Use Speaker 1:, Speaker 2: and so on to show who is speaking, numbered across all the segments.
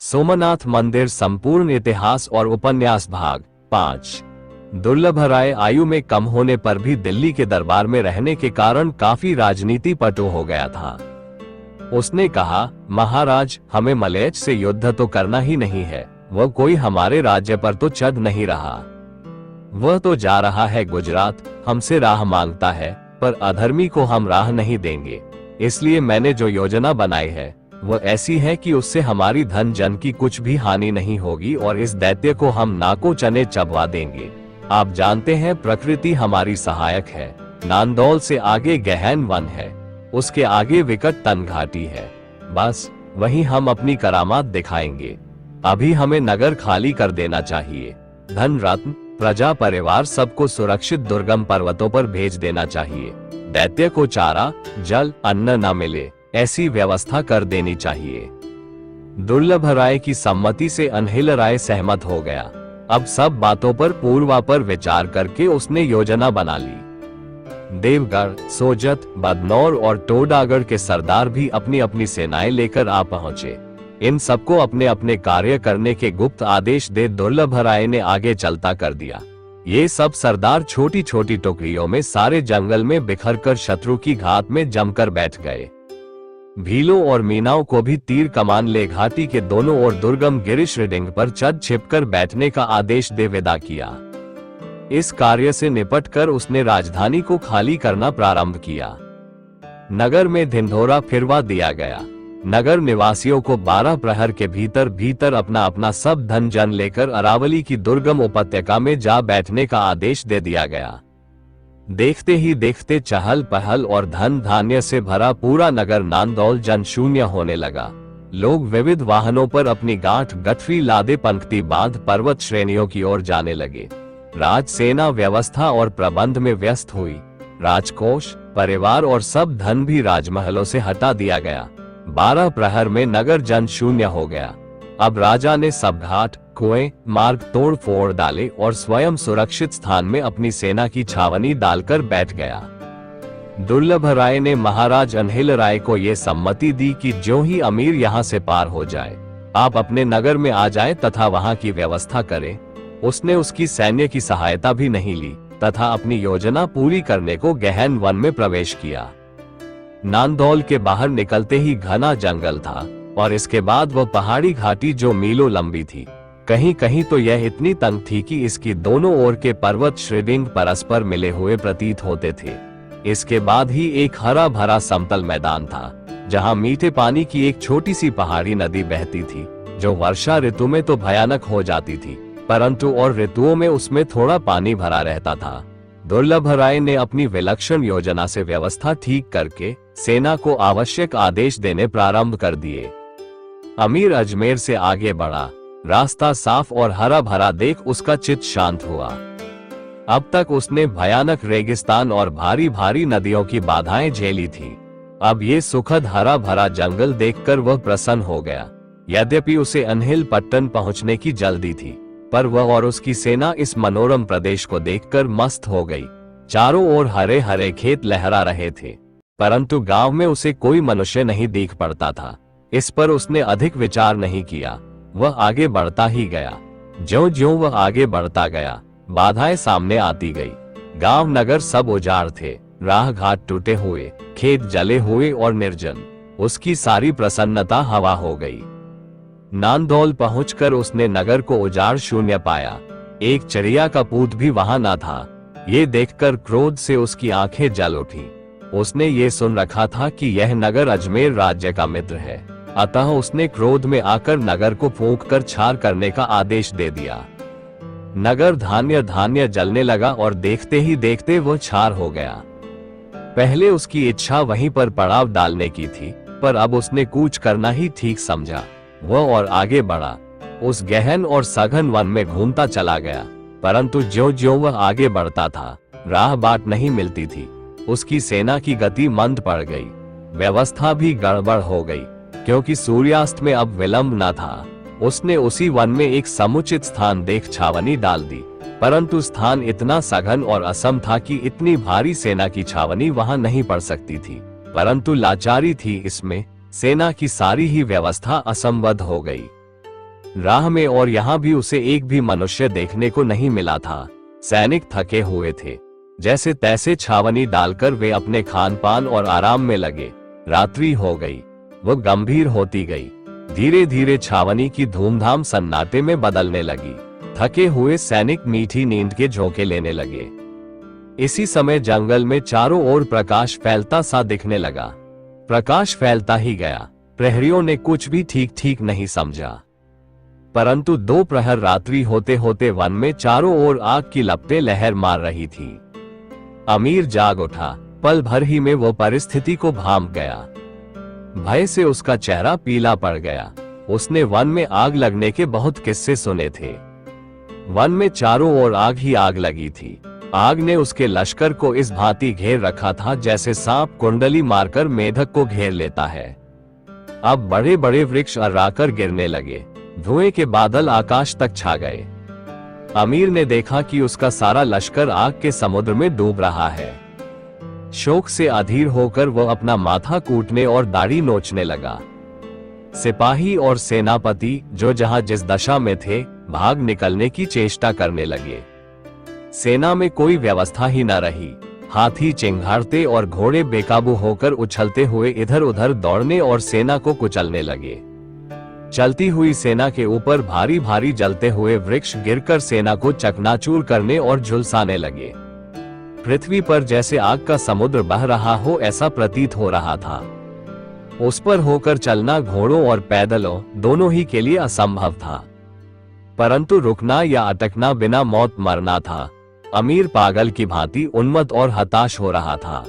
Speaker 1: सोमनाथ मंदिर संपूर्ण इतिहास और उपन्यास भाग 5। दुर्लभराय आयु में कम होने पर भी दिल्ली के दरबार में रहने के कारण काफी राजनीति पटु हो गया था। उसने कहा, महाराज, हमें मलयज से युद्ध तो करना ही नहीं है। वह कोई हमारे राज्य पर तो चढ़ नहीं रहा। वह तो जा रहा है गुजरात, हमसे राह मांगता है, पर अधर्मी को हम राह नहीं देंगे। इसलिए मैंने जो योजना बनाई है वह ऐसी है कि उससे हमारी धन जन की कुछ भी हानि नहीं होगी और इस दैत्य को हम नाको चने चबवा देंगे। आप जानते हैं, प्रकृति हमारी सहायक है। नांदौल से आगे गहन वन है, उसके आगे विकट तन घाटी है। बस वहीं हम अपनी करामात दिखाएंगे। अभी हमें नगर खाली कर देना चाहिए। धन रत्न प्रजा परिवार सबको सुरक्षित दुर्गम पर्वतों पर भेज देना चाहिए। दैत्य को चारा जल अन्न न मिले ऐसी व्यवस्था कर देनी चाहिए। दुर्लभराय की सम्मति से अनहिलराय सहमत हो गया। अब सब बातों पर पूर्वापर विचार करके उसने योजना बना ली। देवगढ़, सोजत, बदनौर और टोडागढ़ के सरदार भी अपनी अपनी सेनाएं लेकर आ पहुंचे। इन सबको अपने अपने कार्य करने के गुप्त आदेश दे दुर्लभराय ने आगे चलता कर दिया। ये सब सरदार छोटी छोटी टुकड़ियों में सारे जंगल में बिखरकर शत्रु की घात में जमकर बैठ गए। भीलों और मीनाओं को भी तीर कमान ले घाटी के दोनों ओर दुर्गम गिरिश रिडिंग पर चढ़ छिपकर बैठने का आदेश दे विदा किया। इस कार्य से निपटकर उसने राजधानी को खाली करना प्रारंभ किया। नगर में ढिंढोरा फिरवा दिया गया। नगर निवासियों को 12 प्रहर के भीतर भीतर अपना अपना सब धन जन लेकर अरावली की दुर्गम उपत्यका में जा बैठने का आदेश दे दिया गया। देखते ही देखते चहल पहल और धन धान्य से भरा पूरा नगर नांदौल जन शून्य होने लगा। लोग विविध वाहनों पर अपनी गांठ गठरी लादे पंक्ति बांध पर्वत श्रेणियों की ओर जाने लगे। राजसेना व्यवस्था और प्रबंध में व्यस्त हुई। राजकोष, परिवार और सब धन भी राजमहलों से हटा दिया गया। 12 प्रहर में नगर जन शून्य हो गया। अब राजा ने सब घाट, कुएं, मार्ग तोड़ फोड़ डाले और स्वयं सुरक्षित स्थान में अपनी सेना की छावनी डालकर बैठ गया। दुर्लभराय ने महाराज अनहिलराय को यह सम्मति दी कि जो ही अमीर यहाँ से पार हो जाए, आप अपने नगर में आ जाएं तथा वहां की व्यवस्था करें। उसने उसकी सैन्य की सहायता भी नहीं ली तथा अपनी योजना पूरी करने को गहन वन में प्रवेश किया। नांदौल के बाहर निकलते ही घना जंगल था और इसके बाद वह पहाड़ी घाटी जो मीलों लंबी थी। कहीं कहीं तो यह इतनी तंग थी कि इसकी दोनों ओर के पर्वत श्रेणिंग परस्पर मिले हुए प्रतीत होते थे। इसके बाद ही एक हरा भरा समतल मैदान था, जहां मीठे पानी की एक छोटी सी पहाड़ी नदी बहती थी, जो वर्षा ऋतु में तो भयानक हो जाती थी, परंतु और ऋतुओं में उसमें थोड़ा पानी भरा रहता था। दुर्लभराय ने अपनी विलक्षण योजना से व्यवस्था ठीक करके सेना को आवश्यक आदेश देने प्रारंभ कर दिए। अमीर अजमेर से आगे बढ़ा। रास्ता साफ और हरा भरा देख उसका चित्त शांत हुआ। अब तक उसने भयानक रेगिस्तान और भारी भारी नदियों की बाधाएं झेली थी। अब ये सुखद हरा भरा जंगल देखकर वह प्रसन्न हो गया। यद्यपि उसे अनहिल पट्टन पहुंचने की जल्दी थी, पर वह और उसकी सेना इस मनोरम प्रदेश को देखकर मस्त हो गई। चारों ओर हरे हरे खेत लहरा रहे थे, परंतु गांव में उसे कोई मनुष्य नहीं दिख पड़ता था। इस पर उसने अधिक विचार नहीं किया। वह आगे बढ़ता ही गया। ज्यों-ज्यों वह आगे बढ़ता गया, बाधाएं सामने आती गई। गांव नगर सब उजाड़ थे, राह घाट टूटे हुए, खेत जले हुए और निर्जन। उसकी सारी प्रसन्नता हवा हो गई। नांदौल पहुंचकर उसने नगर को उजाड़ शून्य पाया। एक चिड़िया का पूत भी वहां न था। ये देखकर क्रोध से उसकी आंखें जल उठी। उसने ये सुन रखा था कि यह नगर अजमेर राज्य का मित्र है, अतः उसने क्रोध में आकर नगर को फूंककर छार करने का आदेश दे दिया। नगर धान्य धान्य जलने लगा और देखते ही देखते वह छार हो गया। पहले उसकी इच्छा वहीं पर पड़ाव डालने की थी, पर अब उसने कूच करना ही ठीक समझा। वह और आगे बढ़ा। उस गहन और सघन वन में घूमता चला गया, परंतु ज्यों-ज्यों वह आगे बढ़ता था, राह बाट नहीं मिलती थी। उसकी सेना की गति मंद पड़ गई। व्यवस्था भी गड़बड़ हो गई, क्योंकि सूर्यास्त में अब विलंब न था। उसने उसी वन में एक समुचित स्थान देख छावनी डाल दी, परंतु स्थान इतना सघन और असम था कि इतनी भारी सेना की छावनी वहां नहीं पड़ सकती थी। परंतु लाचारी थी इसमें, सेना की सारी ही व्यवस्था असंबद्ध हो गई। राह में और यहाँ भी उसे एक भी मनुष्य देखने को नहीं मिला था। सैनिक थके हुए थे। जैसे तैसे छावनी डालकर वे अपने खान पान और आराम में लगे। रात्रि हो गई, वो गंभीर होती गई। धीरे धीरे छावनी की धूमधाम सन्नाटे में बदलने लगी। थके हुए सैनिक मीठी नींद के झोंके लेने लगे। इसी समय जंगल में चारों ओर प्रकाश फैलता सा दिखने लगा। प्रकाश फैलता ही गया। प्रहरियों ने कुछ भी ठीक ठीक नहीं समझा। परंतु 2 प्रहर रात्रि होते होते वन में चारों ओर आग की लपटें लहर मार रही थी। अमीर जाग उठा। पल भर ही में वो परिस्थिति को भांप गया। भय से उसका चेहरा पीला पड़ गया। उसने वन में आग लगने के बहुत किस्से सुने थे। वन में चारों ओर आग ही आग लगी थी। आग ने उसके लश्कर को इस भांति घेर रखा था जैसे सांप कुंडली मारकर मेढक को घेर लेता है। अब बड़े बड़े वृक्ष अर्राकर गिरने लगे। धुएं के बादल आकाश तक छा गए। अमीर ने देखा कि उसका सारा लश्कर आग के समुद्र में डूब रहा है। शोक से अधीर होकर वो अपना माथा कूटने और दाढ़ी नोचने लगा। सिपाही और सेनापति जो जहां जिस दशा में थे, भाग निकलने की चेष्टा करने लगे। सेना में कोई व्यवस्था ही न रही। हाथी चिंघाड़ते और घोड़े बेकाबू होकर उछलते हुए इधर उधर दौड़ने और सेना को कुचलने लगे। चलती हुई सेना के ऊपर भारी भारी जलते हुए वृक्ष गिरकर सेना को चकनाचूर करने और झुलसाने लगे। पृथ्वी पर जैसे आग का समुद्र बह रहा हो ऐसा प्रतीत हो रहा था। उस पर होकर चलना घोड़ों और पैदलों दोनों ही के लिए असंभव था। परंतु रुकना या अटकना बिना मौत मरना था। अमीर पागल की भांति उन्मत्त और हताश हो रहा था।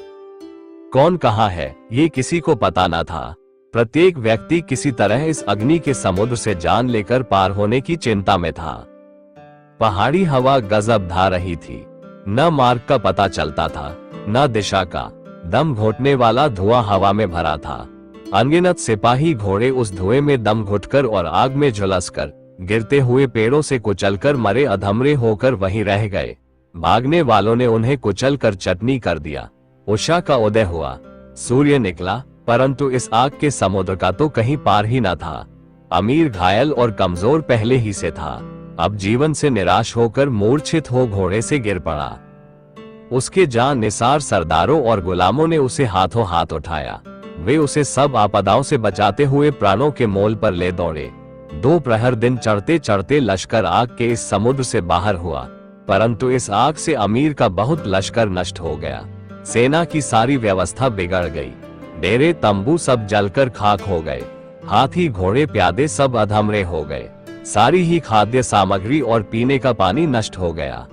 Speaker 1: कौन कहाँ है ये किसी को पता न था। प्रत्येक व्यक्ति किसी तरह इस अग्नि के समुद्र से जान लेकर पार होने की चिंता में था। पहाड़ी हवा गजब ढा रही थी। न मार्ग का पता चलता था, न दिशा का। दम घोटने वाला धुआं हवा में भरा था। अनगिनत सिपाही घोड़े उस धुएं में दम घुटकर और आग में झुलसकर, गिरते हुए पेड़ों से कुचलकर मरे अधमरे होकर वहीं रह गए। भागने वालों ने उन्हें कुचल कर चटनी कर दिया। उषा का उदय हुआ, सूर्य निकला, परंतु इस आग के समुद्र का तो कहीं पार ही न था। अमीर घायल और कमजोर पहले ही से था। अब जीवन से निराश होकर मूर्छित हो घोड़े से गिर पड़ा। उसके जान निसार सरदारों और गुलामों ने उसे हाथों हाथ उठाया। वे उसे सब आपदाओं से बचाते हुए प्राणों के मोल पर ले दौड़े। 2 प्रहर दिन चढ़ते चढ़ते लश्कर आग के इस समुद्र से बाहर हुआ, परंतु इस आग से अमीर का बहुत लश्कर नष्ट हो गया। सेना की सारी व्यवस्था बिगड़ गई। डेरे तंबू सब जलकर खाक हो गए। हाथी घोड़े प्यादे सब अधमरे हो गए। सारी ही खाद्य सामग्री और पीने का पानी नष्ट हो गया।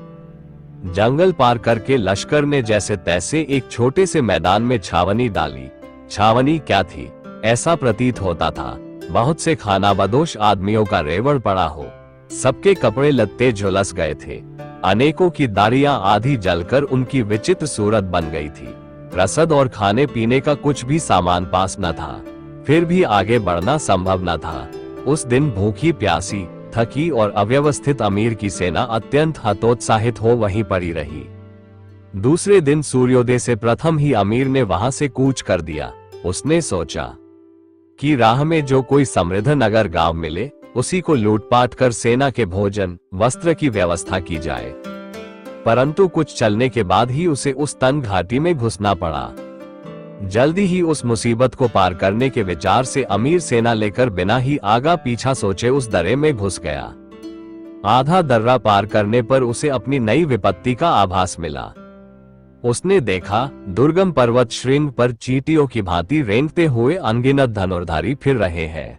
Speaker 1: जंगल पार करके लश्कर ने जैसे तैसे एक छोटे से मैदान में छावनी डाली। छावनी क्या थी, ऐसा प्रतीत होता था बहुत से खानाबदोश आदमियों का रेवड़ पड़ा हो। सबके कपड़े लत्ते झुलस गए थे। अनेकों की दाढ़ियां आधी जलकर उनकी विचित्र सूरत बन गई थी। रसद और खाने पीने का कुछ भी सामान पास न था। फिर भी आगे बढ़ना संभव न था। उस दिन भूखी प्यासी, थकी और अव्यवस्थित अमीर की सेना अत्यंत हतोत्साहित हो वहीं पड़ी रही। दूसरे दिन सूर्योदय से प्रथम ही अमीर ने वहां से कूच कर दिया। उसने सोचा कि राह में जो कोई समृद्ध नगर गांव मिले उसी को लूटपाट कर सेना के भोजन वस्त्र की व्यवस्था की जाए। परंतु कुछ चलने के बाद ही उसे उस तन घाटी में घुसना पड़ा। जल्दी ही उस मुसीबत को पार करने के विचार से अमीर सेना लेकर बिना ही आगा पीछा सोचे उस दर्रे में घुस गया। आधा दर्रा पार करने पर उसे अपनी नई विपत्ति का आभास मिला। उसने देखा दुर्गम पर्वत श्रृंग पर चींटियों की भांति रेंगते हुए अनगिनत धनुर्धारी फिर रहे हैं।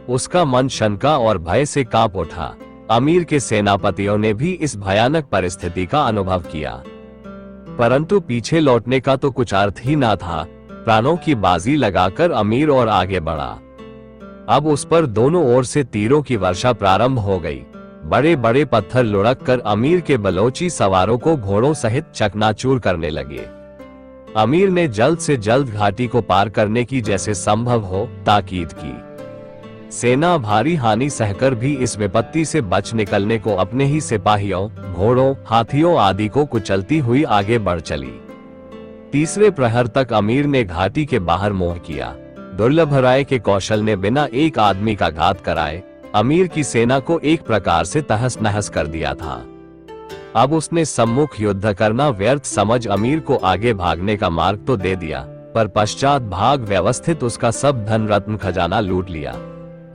Speaker 1: उसका मन शंका और भय से कांप उठा। अमीर के सेनापतियों ने भी इस भयानक परिस्थिति का अनुभव किया, परंतु पीछे लौटने का तो कुछ अर्थ ही ना था। प्राणों की बाजी लगाकर अमीर और आगे बढ़ा। अब उस पर दोनों ओर से तीरों की वर्षा प्रारंभ हो गई। बड़े बड़े पत्थर लुढ़क कर अमीर के बलोची सवारों को घोड़ों सहित चकनाचूर करने लगे। अमीर ने जल्द से जल्द घाटी को पार करने की जैसे संभव हो ताकीद की। सेना भारी हानि सहकर भी इस विपत्ति से बच निकलने को अपने ही सिपाहियों, घोड़ों, हाथियों आदि को कुचलती हुई आगे बढ़ चली। तीसरे प्रहर तक अमीर ने घाटी के बाहर मोह किया। दुर्लभ राय के कौशल ने बिना एक आदमी का घात कराए अमीर की सेना को एक प्रकार से तहस नहस कर दिया था। अब उसने सम्मुख युद्ध करना व्यर्थ समझ अमीर को आगे भागने का मार्ग तो दे दिया, पर पश्चात भाग व्यवस्थित उसका सब धन रत्न खजाना लूट लिया।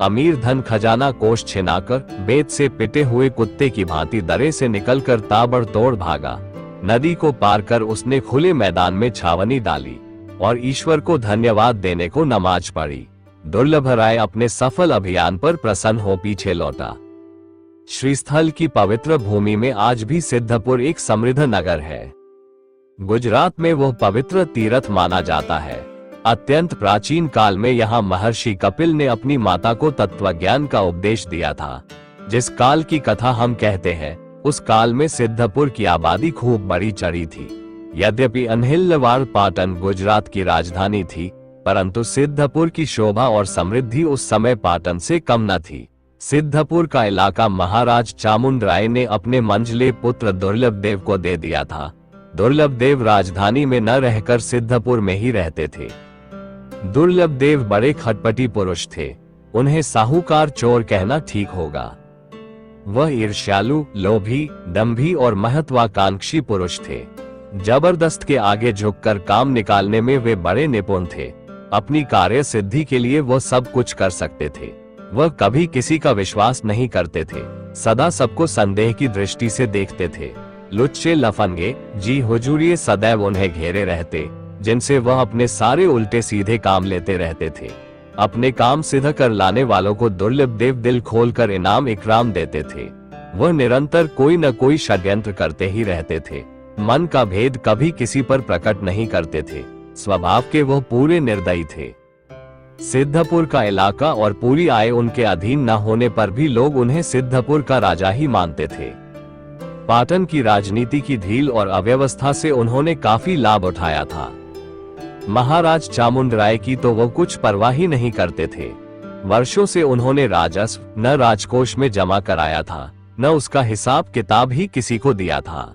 Speaker 1: अमीर धन खजाना कोष छिनाकर बेत से पिटे हुए कुत्ते की भांति दरे से निकलकर ताबड़तोड़ भागा। नदी को पार कर उसने खुले मैदान में छावनी डाली और ईश्वर को धन्यवाद देने को नमाज पढ़ी। दुर्लभ राय अपने सफल अभियान पर प्रसन्न हो पीछे लौटा। श्रीस्थल की पवित्र भूमि में आज भी सिद्धपुर एक समृद्ध नगर है। गुजरात में वह पवित्र तीर्थ माना जाता है। अत्यंत प्राचीन काल में यहाँ महर्षि कपिल ने अपनी माता को तत्वज्ञान का उपदेश दिया था। जिस काल की कथा हम कहते हैं, उस काल में सिद्धपुर की आबादी खूब बढ़ी चढ़ी थी। यद्यपि अहिल्यावाड़ पाटन गुजरात की राजधानी थी, परंतु सिद्धपुर की शोभा और समृद्धि उस समय पाटन से कम न थी। सिद्धपुर का इलाका महाराज चामुंड राय ने अपने मंझले पुत्र दुर्लभ देव को दे दिया था। दुर्लभ देव राजधानी में न रहकर सिद्धपुर में ही रहते थे। दुर्लभ देव बड़े खटपटी पुरुष थे। उन्हें साहूकार चोर कहना ठीक होगा। वह ईर्ष्यालु, लोभी, दंभी और महत्वाकांक्षी पुरुष थे। जबरदस्त के आगे झुककर काम निकालने में वे बड़े निपुण थे। अपनी कार्य सिद्धि के लिए वह सब कुछ कर सकते थे। वह कभी किसी का विश्वास नहीं करते थे, सदा सबको संदेह की दृष्टि से देखते थे। लुच्चे लफंगे जी हुजूरिये सदैव उन्हें घेरे रहते, जिनसे वह अपने सारे उल्टे सीधे काम लेते रहते थे। अपने काम सिद्ध कर लाने वालों को दुर्लभ देव दिल खोलकर इनाम इकराम देते थे। वह निरंतर कोई न कोई षड्यंत्र करते ही रहते थे। मन का भेद कभी किसी पर प्रकट नहीं करते थे। स्वभाव के वह पूरे निर्दयी थे। सिद्धपुर का इलाका और पूरी आय उनके अधीन न होने पर भी लोग उन्हें सिद्धपुर का राजा ही मानते थे। पाटन की राजनीति की ढील और अव्यवस्था से उन्होंने काफी लाभ उठाया था। महाराज चामुंड राय की तो वो कुछ परवाह ही नहीं करते थे। वर्षों से उन्होंने राजस्व न राजकोष में जमा कराया था, न उसका हिसाब किताब ही किसी को दिया था।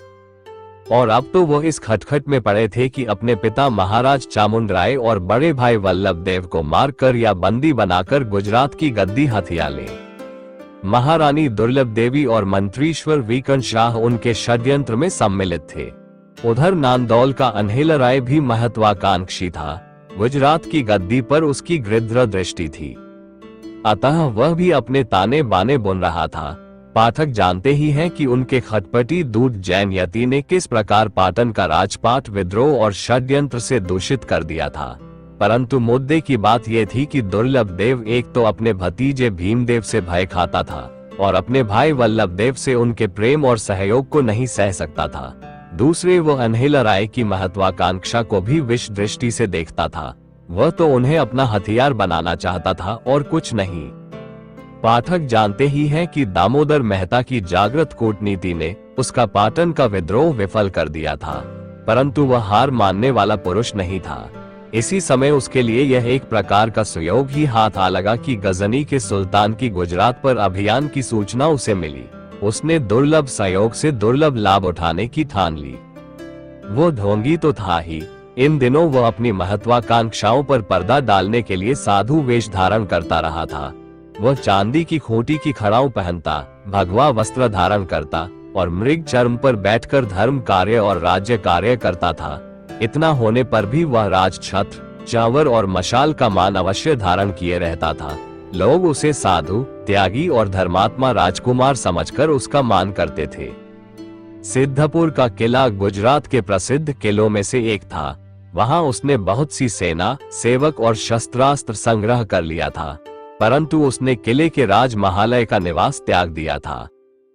Speaker 1: और अब तो वो इस खटखट में पड़े थे कि अपने पिता महाराज चामुंड राय और बड़े भाई वल्लभ देव को मारकर या बंदी बनाकर गुजरात की गद्दी हथिया ले। महारानी दुर्लभ देवी और मंत्रीश्वर वीकन शाह उनके षड्यंत्र में सम्मिलित थे। उधर नांदौल का अनहेला राय भी महत्वाकांक्षी था। गुजरात की गद्दी पर उसकी गृध्र दृष्टि थी, अतः वह भी अपने ताने बाने बुन रहा था। पाठक जानते ही हैं कि उनके खटपटी दूत जैन यति ने किस प्रकार पाटन का राजपाट विद्रोह और षड्यंत्र से दूषित कर दिया था। परंतु मुद्दे की बात यह थी कि दुर्लभ देव एक तो अपने भतीजे भीमदेव से भय खाता था और अपने भाई वल्लभ देव से उनके प्रेम और सहयोग को नहीं सह सकता था। दूसरे वो अनहेला राय की महत्वाकांक्षा को भी विष दृष्टि से देखता था। वह तो उन्हें अपना हथियार बनाना चाहता था और कुछ नहीं। पाठक जानते ही हैं कि दामोदर मेहता की जागृत कूटनीति ने उसका पाटन का विद्रोह विफल कर दिया था, परंतु वह हार मानने वाला पुरुष नहीं था। इसी समय उसके लिए यह एक प्रकार का सुयोग ही हाथ आ लगा कि गजनी के सुल्तान की गुजरात पर अभियान की सूचना उसे मिली। उसने दुर्लभ सहयोग से दुर्लभ लाभ उठाने की ठान ली। वो ढोंगी तो था ही, इन दिनों वह अपनी महत्वाकांक्षाओं पर पर्दा डालने के लिए साधु वेश धारण करता रहा था। वह चांदी की खूंटी की खड़ाऊ पहनता, भगवा वस्त्र धारण करता और मृग चर्म पर बैठकर धर्म कार्य और राज्य कार्य करता था। इतना होने पर भी वह राजछत्र, चावर और मशाल का मान अवश्य धारण किए रहता था। लोग उसे साधु, त्यागी और धर्मात्मा राजकुमार समझकर उसका मान करते थे। सिद्धपुर का किला गुजरात के प्रसिद्ध किलों में से एक था। वहां उसने बहुत सी सेना, सेवक और शस्त्रास्त्र संग्रह कर लिया था, परंतु उसने किले के राज महालय का निवास त्याग दिया था।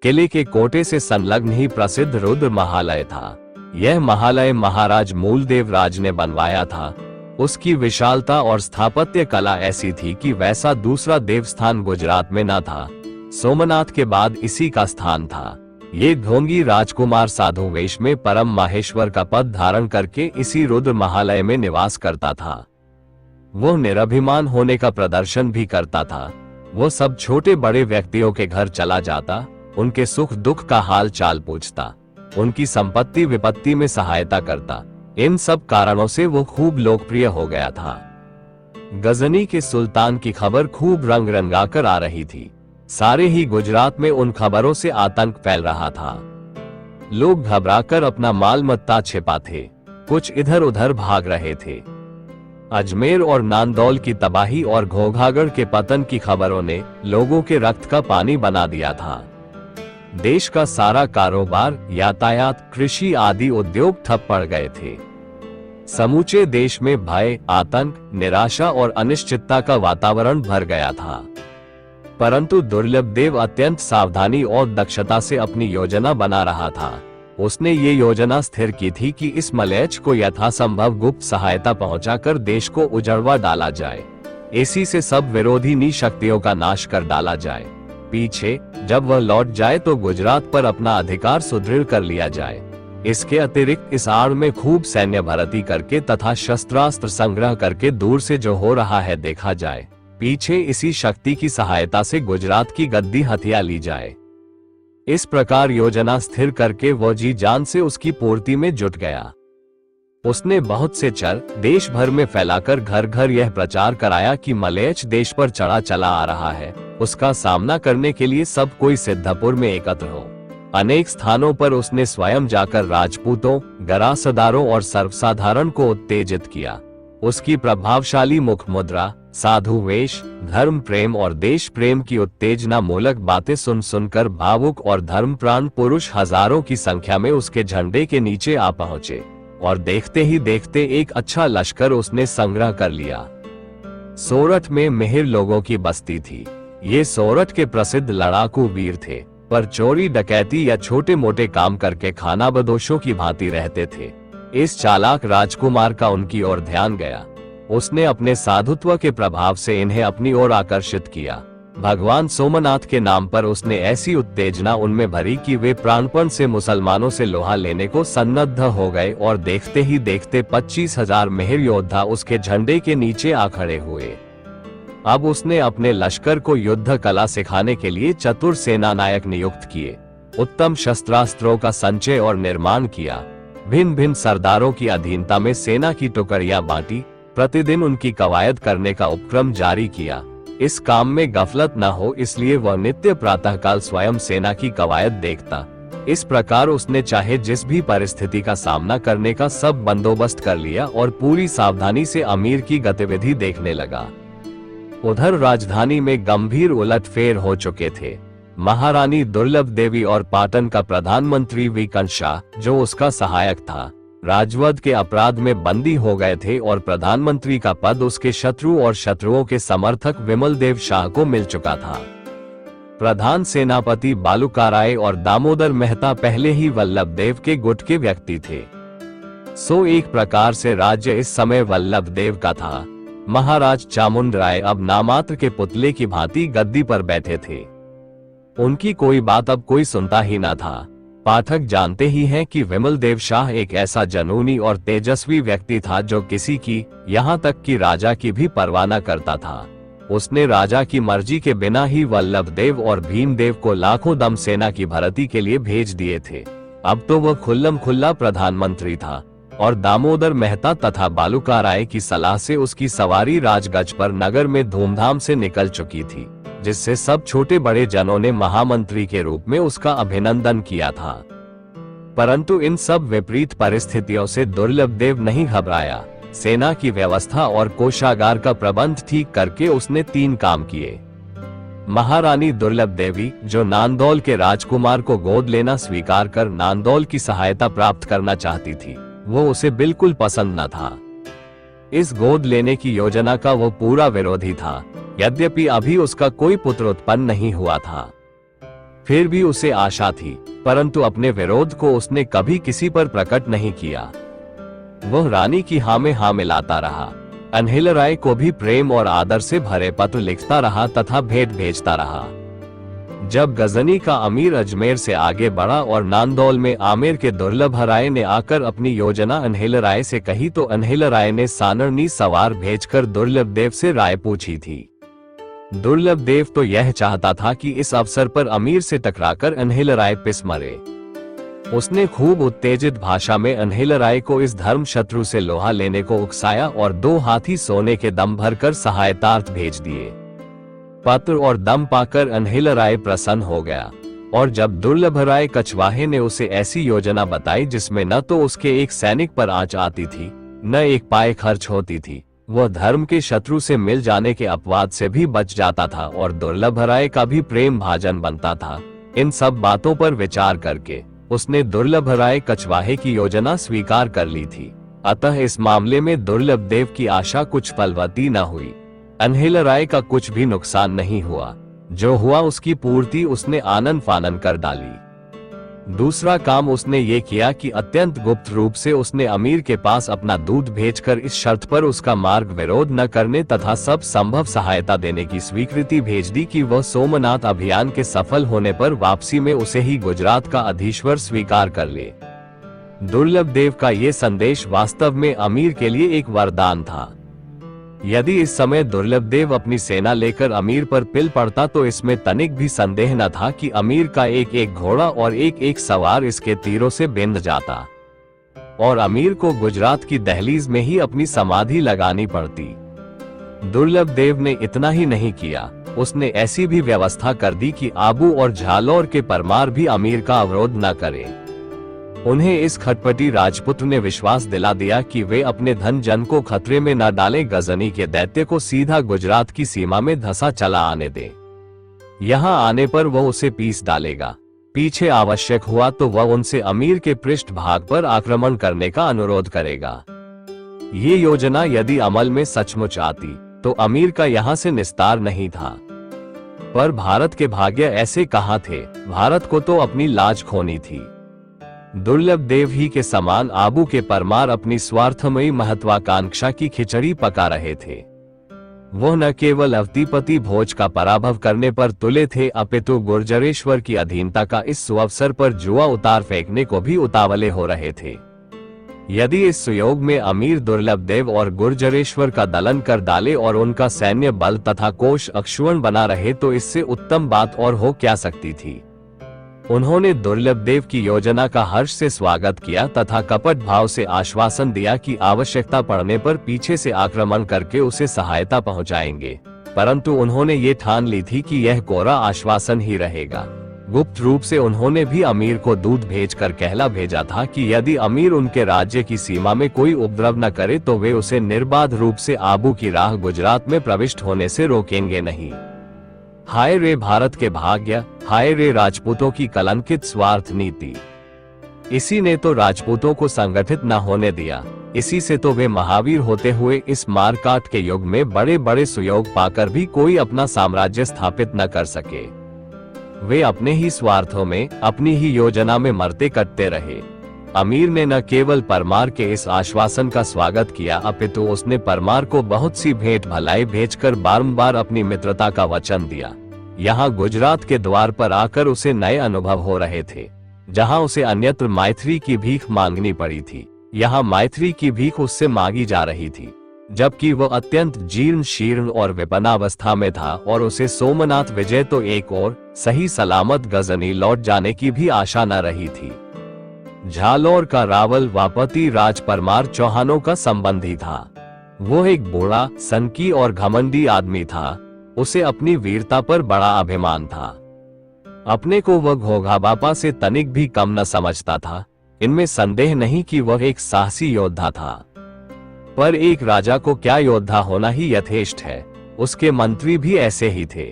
Speaker 1: किले के कोटे से संलग्न ही प्रसिद्ध रुद्र महालय था। यह महालय महाराज मूलदेव राज ने बनवाया था। उसकी विशालता और स्थापत्य कला ऐसी थी कि वैसा दूसरा देवस्थान गुजरात में न था। सोमनाथ के बाद इसी का स्थान था। ये ढोंगी राजकुमार साधु वेश में परम माहेश्वर का पद धारण करके इसी रुद्र महालय में निवास करता था। वो निरभिमान होने का प्रदर्शन भी करता था। वो सब छोटे बड़े व्यक्तियों के घर चला जाता, उनके सुख दुख का हाल चाल पूछता, उनकी संपत्ति विपत्ति में सहायता करता। इन सब कारणों से वो खूब लोकप्रिय हो गया था। गजनी के सुल्तान की खबर खूब रंग रंगाकर आ रही थी। सारे ही गुजरात में उन खबरों से आतंक फैल रहा था। लोग घबराकर अपना माल मत्ता छिपा थे, कुछ इधर उधर भाग रहे थे। अजमेर और नांदौल की तबाही और घोघागढ़ के पतन की खबरों ने लोगों के रक्त का पानी बना दिया था। देश का सारा कारोबार, यातायात, कृषि आदि उद्योग ठप पड़ गए थे। समूचे देश में भय, आतंक, निराशा और अनिश्चितता का वातावरण भर गया था। परंतु दुर्लभदेव अत्यंत सावधानी और दक्षता से अपनी योजना बना रहा था। उसने ये योजना स्थिर की थी कि इस मलयच को यथासंभव गुप्त सहायता पहुंचाकर देश को उजड़वा डाला जाए। इसी से सब विरोधी नी शक्तियों का नाश कर डाला जाए। पीछे जब वह लौट जाए तो गुजरात पर अपना अधिकार सुदृढ़ कर लिया जाए। इसके अतिरिक्त इस आड़ में खूब सैन्य भर्ती करके तथा शस्त्रास्त्र संग्रह करके दूर से जो हो रहा है देखा जाए। पीछे इसी शक्ति की सहायता से गुजरात की गद्दी हथिया ली जाए। इस प्रकार योजना स्थिर करके वो जी जान से उसकी पूर्ति में जुट गया। उसने बहुत से चर देश भर में फैलाकर घर घर यह प्रचार कराया कि मलयच देश पर चढ़ा चला आ रहा है, उसका सामना करने के लिए सब कोई सिद्धपुर में एकत्र हो। अनेक स्थानों पर उसने स्वयं जाकर राजपूतों, गरासदारों और सर्वसाधारण को उत्तेजित किया। उसकी प्रभावशाली मुख मुद्रा, साधु वेश, धर्म प्रेम और देश प्रेम की उत्तेजना मूलक बातें सुन सुनकर भावुक और धर्मप्राण पुरुष हजारों की संख्या में उसके झंडे के नीचे आ पहुंचे और देखते ही देखते एक अच्छा लश्कर उसने संग्रह कर लिया। सोरठ में मेहर लोगों की बस्ती थी। ये सोरठ के प्रसिद्ध लड़ाकू वीर थे, पर चोरी डकैती या छोटे मोटे काम करके खानाबदोशों की भांति रहते थे। इस चालाक राजकुमार का उनकी ओर ध्यान गया। उसने अपने साधुत्व के प्रभाव से इन्हें अपनी ओर आकर्षित किया। भगवान सोमनाथ के नाम पर उसने ऐसी उत्तेजना उनमें भरी कि वे प्राणपण से मुसलमानों से लोहा लेने को सन्नद्ध हो गए और देखते ही देखते 25,000 मेहर योद्धा उसके झंडे के नीचे आ खड़े हुए। अब उसने अपने लश्कर को युद्ध कला सिखाने के लिए चतुर सेना नायक नियुक्त किए, उत्तम शस्त्रास्त्रों का संचय और निर्माण किया, भिन्न भिन्न सरदारों की अधीनता में सेना की टुकड़ियां बांटी, प्रतिदिन उनकी कवायद करने का उपक्रम जारी किया। इस काम में गफलत न हो इसलिए वह नित्य प्रातःकाल स्वयं सेना की कवायद देखता। इस प्रकार उसने चाहे जिस भी परिस्थिति का सामना करने का सब बंदोबस्त कर लिया और पूरी सावधानी से अमीर की गतिविधि देखने लगा। उधर राजधानी में गंभीर उलटफेर हो चुके थे। महारानी दुर्लभ देवी और पाटन का प्रधानमंत्री विकंशा, जो उसका सहायक था, राजवद के अपराध में बंदी हो गए थे और प्रधानमंत्री का पद उसके शत्रु और शत्रुओं के समर्थक विमल देव शाह को मिल चुका था। प्रधान सेनापति बालूकाराय और दामोदर मेहता पहले ही वल्लभ देव के गुट के व्यक्ति थे। सो एक प्रकार से राज्य इस समय वल्लभ देव का था। महाराज चामुंड राय अब नामात्र के पुतले की भांति गद्दी पर बैठे थे। उनकी कोई बात अब कोई सुनता ही न था। पाठक जानते ही हैं कि विमल देव शाह एक ऐसा जनूनी और तेजस्वी व्यक्ति था जो किसी की, यहाँ तक कि राजा की भी परवाह न करता था। उसने राजा की मर्जी के बिना ही वल्लभ देव और भीमदेव को लाखों दम सेना की भर्ती के लिए भेज दिए थे। अब तो वह खुल्लम खुल्ला प्रधानमंत्री था और दामोदर मेहता तथा बालूकाराय की सलाह से उसकी सवारी राजगज पर नगर में धूमधाम से निकल चुकी थी, जिससे सब छोटे बड़े जनों ने महामंत्री के रूप में उसका अभिनंदन किया था। परंतु इन सब विपरीत परिस्थितियों से दुर्लभ देव नहीं घबराया। सेना की व्यवस्था और कोषागार का प्रबंध ठीक करके उसने 3 काम किए। महारानी दुर्लभ देवी, जो नांदौल के राजकुमार को गोद लेना स्वीकार कर नांदौल की सहायता प्राप्त करना चाहती थी, वो उसे बिल्कुल पसंद न था। इस गोद लेने की योजना का वो पूरा विरोधी था। यद्यपि अभी उसका कोई पुत्र उत्पन्न नहीं हुआ था, फिर भी उसे आशा थी, परंतु अपने विरोध को उसने कभी किसी पर प्रकट नहीं किया। वह रानी की हाँ में हाँ मिलाता रहा। अनहिलराय को भी प्रेम और आदर से भरे पत्र लिखता रहा तथा भेंट भेजता रहा। जब गजनी का अमीर अजमेर से आगे बढ़ा और नांदौल में आमेर के दुर्लभ राय ने आकर अपनी योजना अनहिलराय से कही तो अनहिलराय ने सानरनी सवार भेजकर दुर्लभ देव से राय पूछी थी। दुर्लभ देव तो यह चाहता था कि इस अवसर पर अमीर से टकराकर अनहिलराय पिस मरे। उसने खूब उत्तेजित भाषा में अनहिलराय को इस धर्म शत्रु से लोहा लेने को उकसाया और 2 हाथी सोने के दम भरकर सहायतार्थ भेज दिए। पत्र और दम पाकर अनहिलराय प्रसन्न हो गया, और जब दुर्लभराय कछवाहे ने उसे ऐसी योजना बताई जिसमें न तो उसके एक सैनिक पर आंच आती थी, न एक पाए खर्च होती थी, वह धर्म के शत्रु से मिल जाने के अपवाद से भी बच जाता था और दुर्लभराय का भी प्रेम भाजन बनता था। इन सब बातों पर विचार करके उसने दुर्लभराय कछवाहे की योजना स्वीकार कर ली थी। अतः इस मामले में दुर्लभदेव की आशा कुछ फलवती न हुई। अनहिलराय का कुछ भी नुकसान नहीं हुआ, जो हुआ उसकी पूर्ति उसने आनन फानन कर डाली। दूसरा काम उसने ये किया कि अत्यंत गुप्त रूप से उसने अमीर के पास अपना दूत भेजकर इस शर्त पर उसका मार्ग विरोध न करने तथा सब संभव सहायता देने की स्वीकृति भेज दी कि वह सोमनाथ अभियान के सफल होने पर वापसी में उसे ही गुजरात का अधीश्वर स्वीकार कर ले। दुर्लभदेव का ये संदेश वास्तव में अमीर के लिए एक वरदान था। यदि इस समय दुर्लभदेव अपनी सेना लेकर अमीर पर पिल पड़ता तो इसमें तनिक भी संदेह न था कि अमीर का एक एक घोड़ा और एक एक सवार इसके तीरों से बिंध जाता और अमीर को गुजरात की दहलीज में ही अपनी समाधि लगानी पड़ती। दुर्लभदेव ने इतना ही नहीं किया, उसने ऐसी भी व्यवस्था कर दी कि आबू और झालौर के परमार भी अमीर का अवरोध न करें। उन्हें इस खटपटी राजपुत्र ने विश्वास दिला दिया कि वे अपने धन जन को खतरे में न डालें, गजनी के दैत्य को सीधा गुजरात की सीमा में धंसा चला आने दे। यहाँ आने पर वह उसे पीस डालेगा, पीछे आवश्यक हुआ तो वह उनसे अमीर के पृष्ठ भाग पर आक्रमण करने का अनुरोध करेगा। ये योजना यदि अमल में सचमुच आती तो अमीर का यहाँ से निस्तार नहीं था। पर भारत के भाग्य ऐसे कहाँ थे, भारत को तो अपनी लाज खोनी थी। दुर्लभदेव ही के समान आबू के परमार अपनी स्वार्थमयी महत्वाकांक्षा की खिचड़ी पका रहे थे। वह न केवल अवतीपति भोज का पराभव करने पर तुले थे, अपितु गुर्जरेश्वर की अधीनता का इस सुअवसर पर जुआ उतार फेंकने को भी उतावले हो रहे थे। यदि इस सुयोग में अमीर दुर्लभदेव और गुर्जरेश्वर का दलन कर डाले और उनका सैन्य बल तथा कोष अक्षुण्ण बना रहे तो इससे उत्तम बात और हो क्या सकती थी। उन्होंने दुर्लभदेव की योजना का हर्ष से स्वागत किया तथा कपट भाव से आश्वासन दिया कि आवश्यकता पड़ने पर पीछे से आक्रमण करके उसे सहायता पहुंचाएंगे, परंतु उन्होंने ये ठान ली थी कि यह कोरा आश्वासन ही रहेगा। गुप्त रूप से उन्होंने भी अमीर को दूत भेजकर कहला भेजा था कि यदि अमीर उनके राज्य की सीमा में कोई उपद्रव न करे तो वे उसे निर्बाध रूप से आबू की राह गुजरात में प्रविष्ट होने से रोकेंगे नहीं। हाय रे भारत के भाग्य, हाय रे राजपूतों की कलंकित स्वार्थ नीति। इसी ने तो राजपूतों को संगठित न होने दिया, इसी से तो वे महावीर होते हुए इस मारकाट के युग में बड़े बड़े सुयोग पाकर भी कोई अपना साम्राज्य स्थापित न कर सके। वे अपने ही स्वार्थों में, अपनी ही योजना में मरते कटते रहे। अमीर ने न केवल परमार के इस आश्वासन का स्वागत किया, अपितु उसने परमार को बहुत सी भेंट भलाई भेजकर बारंबार अपनी मित्रता का वचन दिया। यहाँ गुजरात के द्वार पर आकर उसे नए अनुभव हो रहे थे। जहाँ उसे अन्यत्र मैत्री की भीख मांगनी पड़ी थी, यहाँ मैत्री की भीख उससे मांगी जा रही थी, जबकि वह अत्यंत जीर्ण शीर्ण और विपन्नावस्था में था और उसे सोमनाथ विजय तो एक और सही सलामत गजनी लौट जाने की भी आशा न रही थी। झालौर का रावल वापति राज परमार चौहानों का संबंधी था। वो एक बूढ़ा, सनकी और घमंडी आदमी था। उसे अपनी वीरता पर बड़ा अभिमान था। अपने को वह घोघा बापा से तनिक भी कम न समझता था। इनमें संदेह नहीं कि वह एक साहसी योद्धा था। पर एक राजा को क्या योद्धा होना ही यथेष्ट है। उसके मंत्री भी ऐसे ही थे।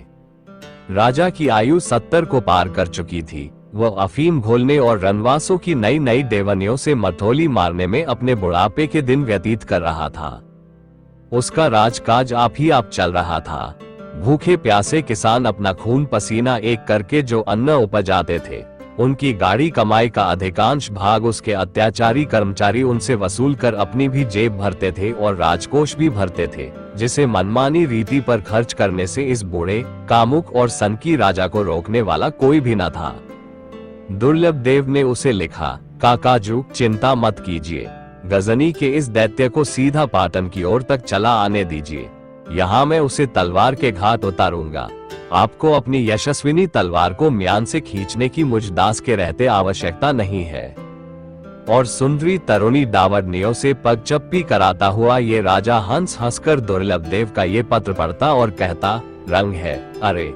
Speaker 1: राजा की आयु 70 को पार कर चुकी थी। वह अफीम घोलने और रनवासों की नई नई देवनियों से मथोली मारने में अपने बुढ़ापे के दिन व्यतीत कर रहा था। उसका राजकाज आप ही आप चल रहा था। भूखे प्यासे किसान अपना खून पसीना एक करके जो अन्न उपजाते थे, उनकी गाढ़ी कमाई का अधिकांश भाग उसके अत्याचारी कर्मचारी उनसे वसूल कर अपनी भी जेब भरते थे और राजकोष भी भरते थे, जिसे मनमानी रीति पर खर्च करने से इस बूढ़े, कामुक और सनकी राजा को रोकने वाला कोई भी न था। दुर्लभदेव ने उसे लिखा, काकाजू चिंता मत कीजिए, गजनी के इस दैत्य को सीधा पाटन की ओर तक चला आने दीजिए। यहाँ मैं उसे तलवार के घाट उतारूंगा। आपको अपनी यशस्विनी तलवार को म्यान से खींचने की मुझ दास के रहते आवश्यकता नहीं है। और सुंदरी तरुणी डावरनियों से पगचप्पी कराता हुआ ये राजा हंस हंसकर दुर्लभदेव का ये पत्र पढ़ता और कहता, रंग है। अरे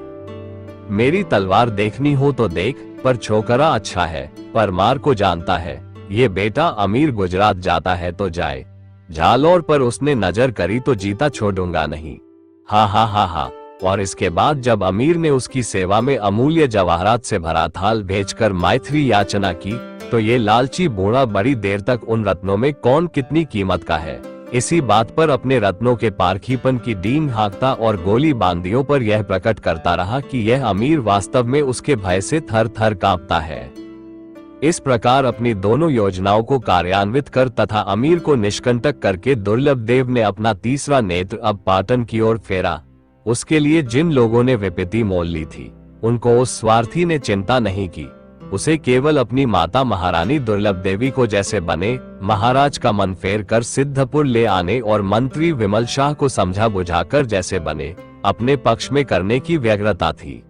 Speaker 1: मेरी तलवार देखनी हो तो देख, पर छोकरा अच्छा है, परमार को जानता है। ये बेटा अमीर गुजरात जाता है तो जाए, झालौर पर उसने नजर करी तो जीता छोड़ूंगा नहीं। हा हा हा हा। और इसके बाद जब अमीर ने उसकी सेवा में अमूल्य जवाहरात से भरा थाल भेजकर मैत्री याचना की, तो ये लालची बूढ़ा बड़ी देर तक उन रत्नों में कौन कितनी कीमत का है, इसी बात पर अपने रत्नों के पारखीपन की डींग हाँकता और गोली बांदियों पर यह प्रकट करता रहा कि यह अमीर वास्तव में उसके भय से थर थर कांपता है। इस प्रकार अपनी दोनों योजनाओं को कार्यान्वित कर तथा अमीर को निष्कंटक करके दुर्लभदेव ने अपना तीसरा नेत्र अब पाटन की ओर फेरा। उसके लिए जिन लोगों ने विपत्ति मोल ली थी, उनको उस स्वार्थी ने चिंता नहीं की। उसे केवल अपनी माता महारानी दुर्लभ देवी को जैसे बने महाराज का मन फेर कर सिद्धपुर ले आने और मंत्री विमल शाह को समझा बुझाकर जैसे बने अपने पक्ष में करने की व्यग्रता थी।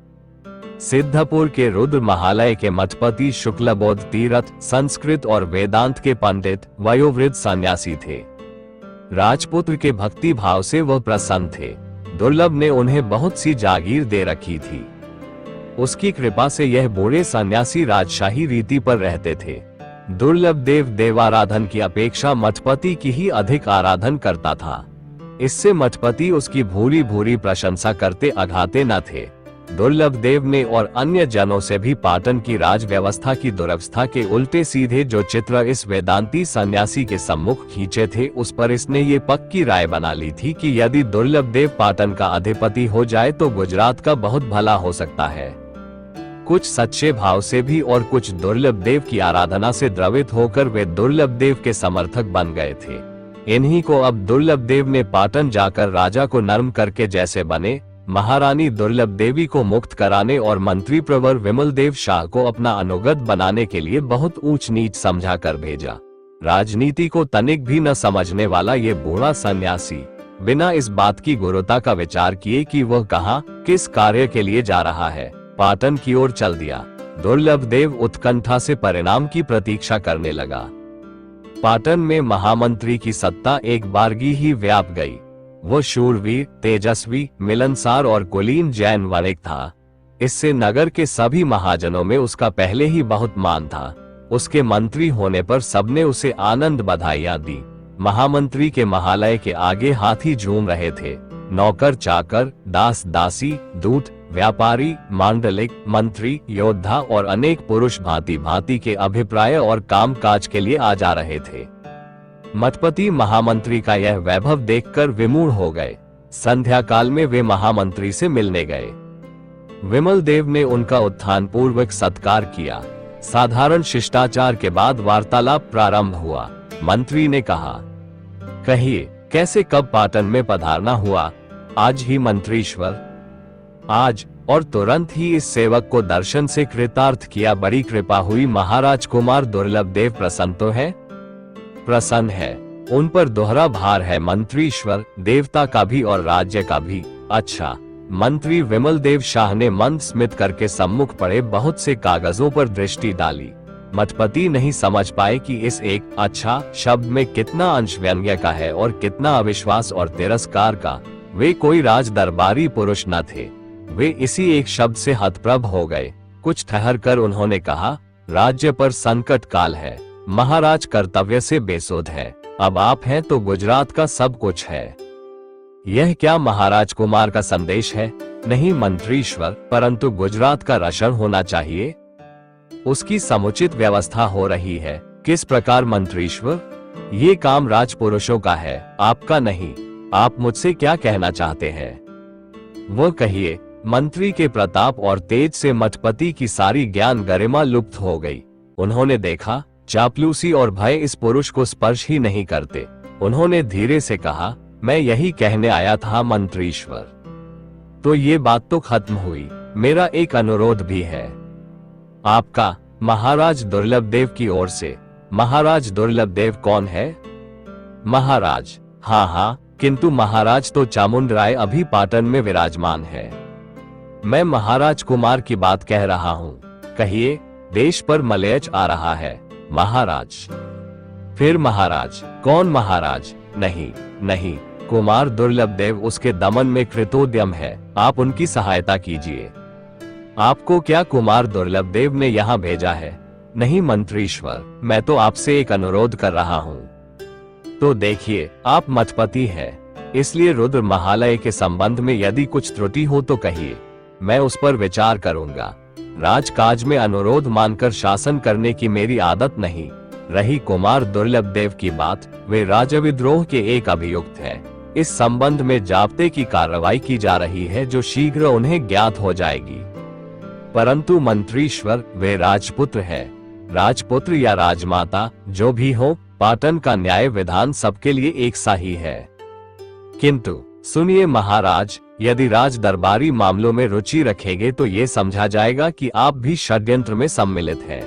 Speaker 1: सिद्धपुर के रुद्र महालय के मठपति शुक्लबोध तीरथ संस्कृत और वेदांत के पंडित वयोवृद्ध सन्यासी थे। राजपुत्र के भक्ति भाव से वह प्रसन्न थे। दुर्लभ ने उन्हें बहुत सी जागीर दे रखी थी। उसकी कृपा से यह बूढ़े सन्यासी राजशाही रीति पर रहते थे। दुर्लभ देव देवाराधन की अपेक्षा मठपति की ही अधिक आराधन करता था। इससे मठपति उसकी भूरी भूरी प्रशंसा करते अघाते न थे। दुर्लभ देव ने और अन्य जनों से भी पाटन की राज व्यवस्था की दुरवस्था के उल्टे सीधे जो चित्र इस वेदांती सन्यासी के सम्मुख खींचे थे, उस पर इसने ये पक्की राय बना ली थी कि यदि दुर्लभ देव पाटन का अधिपति हो जाए तो गुजरात का बहुत भला हो सकता है। कुछ सच्चे भाव से भी और कुछ दुर्लभ देव की आराधना से द्रवित होकर वे दुर्लभ देव के समर्थक बन गए थे। इन्हीं को अब दुर्लभ देव ने पाटन जाकर राजा को नर्म करके जैसे बने महारानी दुर्लभ देवी को मुक्त कराने और मंत्री प्रवर विमल देव शाह को अपना अनुगत बनाने के लिए बहुत ऊंच नीच समझा कर भेजा। राजनीति को तनिक भी न समझने वाला ये बूढ़ा सन्यासी बिना इस बात की गुरुता का विचार किए कि वह कहाँ किस कार्य के लिए जा रहा है, पाटन की ओर चल दिया। दुर्लभ देव उत्कंठा से परिणाम की प्रतीक्षा करने लगा। पाटन में महामंत्री की सत्ता एक बारगी ही व्याप गई। वो शूरवीर, तेजस्वी, मिलनसार और कुलीन जैन वणिक था। इससे नगर के सभी महाजनों में उसका पहले ही बहुत मान था। उसके मंत्री होने पर सबने उसे आनंद बधाइयां दी। महामंत्री के महालय के आगे हाथी झूम रहे थे। नौकर चाकर, दास दासी, दूत, व्यापारी, मांडलिक, मंत्री, योद्धा और अनेक पुरुष भांति भांति के अभिप्राय और काम काज के लिए आ जा रहे थे। मठपति महामंत्री का यह वैभव देखकर विमूढ़ हो गए। संध्या काल में वे महामंत्री से मिलने गए। विमल देव ने उनका उत्थान पूर्वक सत्कार किया। साधारण शिष्टाचार के बाद वार्तालाप प्रारंभ हुआ। मंत्री ने कहा, कहिए कैसे कब पाटन में पधारना हुआ? आज ही मंत्रीश्वर। आज, और तुरंत ही इस सेवक को दर्शन से कृतार्थ किया। बड़ी कृपा हुई। महाराज कुमार दुर्लभ देव प्रसन्न तो है? प्रसन्न है। उन पर दोहरा भार है मंत्रीश्वर, देवता का भी और राज्य का भी। अच्छा। मंत्री विमल देव शाह ने मंद स्मित करके सम्मुख पड़े बहुत से कागजों पर दृष्टि डाली। मठपति नहीं समझ पाए कि इस एक अच्छा शब्द में कितना अंश व्यंग्य का है और कितना अविश्वास और तिरस्कार का। वे कोई राज दरबारी पुरुष न थे। वे इसी एक शब्द से हतप्रभ हो गए। कुछ ठहर कर उन्होंने कहा, राज्य पर संकट काल है, महाराज कर्तव्य से बेसुध है। अब आप हैं तो गुजरात का सब कुछ है। यह क्या महाराज कुमार का संदेश है? नहीं मंत्रीश्वर, परंतु गुजरात का रक्षण होना चाहिए। उसकी समुचित व्यवस्था हो रही है। किस प्रकार मंत्रीश्वर? ये काम राजपुरुषों का है, आपका नहीं। आप मुझसे क्या कहना चाहते हैं? वो कहिए। मंत्री के प्रताप और तेज से मठपति की सारी ज्ञान गरिमा लुप्त हो गई। उन्होंने देखा चापलूसी और भय इस पुरुष को स्पर्श ही नहीं करते। उन्होंने धीरे से कहा, मैं यही कहने आया था मंत्रीश्वर। तो ये बात तो खत्म हुई। मेरा एक अनुरोध भी है आपका, महाराज दुर्लभ देव की ओर से। महाराज दुर्लभ देव कौन है? महाराज? हाँ हाँ, किंतु महाराज तो चामुंडराय अभी पाटन में विराजमान है। मैं महाराज कुमार की बात कह रहा हूँ। कहिए। देश पर मलयच आ रहा है महाराज। फिर महाराज? कौन महाराज? नहीं नहीं, कुमार दुर्लभदेव उसके दमन में कृतोद्यम है, आप उनकी सहायता कीजिए। आपको क्या कुमार दुर्लभदेव ने यहाँ भेजा है? नहीं मंत्रीश्वर, मैं तो आपसे एक अनुरोध कर रहा हूँ। तो देखिए, आप मठपति हैं, इसलिए रुद्र महालय के संबंध में यदि कुछ त्रुटि हो तो कहिए, मैं उस पर विचार करूंगा। राजकाज में अनुरोध मानकर शासन करने की मेरी आदत नहीं। रही कुमार दुर्लभदेव की बात, वे राजविद्रोह के एक अभियुक्त हैं। इस संबंध में जाब्ते की कार्रवाई की जा रही है जो शीघ्र उन्हें ज्ञात हो जाएगी। परंतु मंत्रीश्वर, वे राजपुत्र हैं। राजपुत्र या राजमाता जो भी हो, पाटन का न्याय विधान सबके लिए एक सा ही है। किंतु सुनिए महाराज, यदि राज दरबारी मामलों में रुचि रखेंगे तो ये समझा जाएगा कि आप भी षड्यंत्र में सम्मिलित हैं।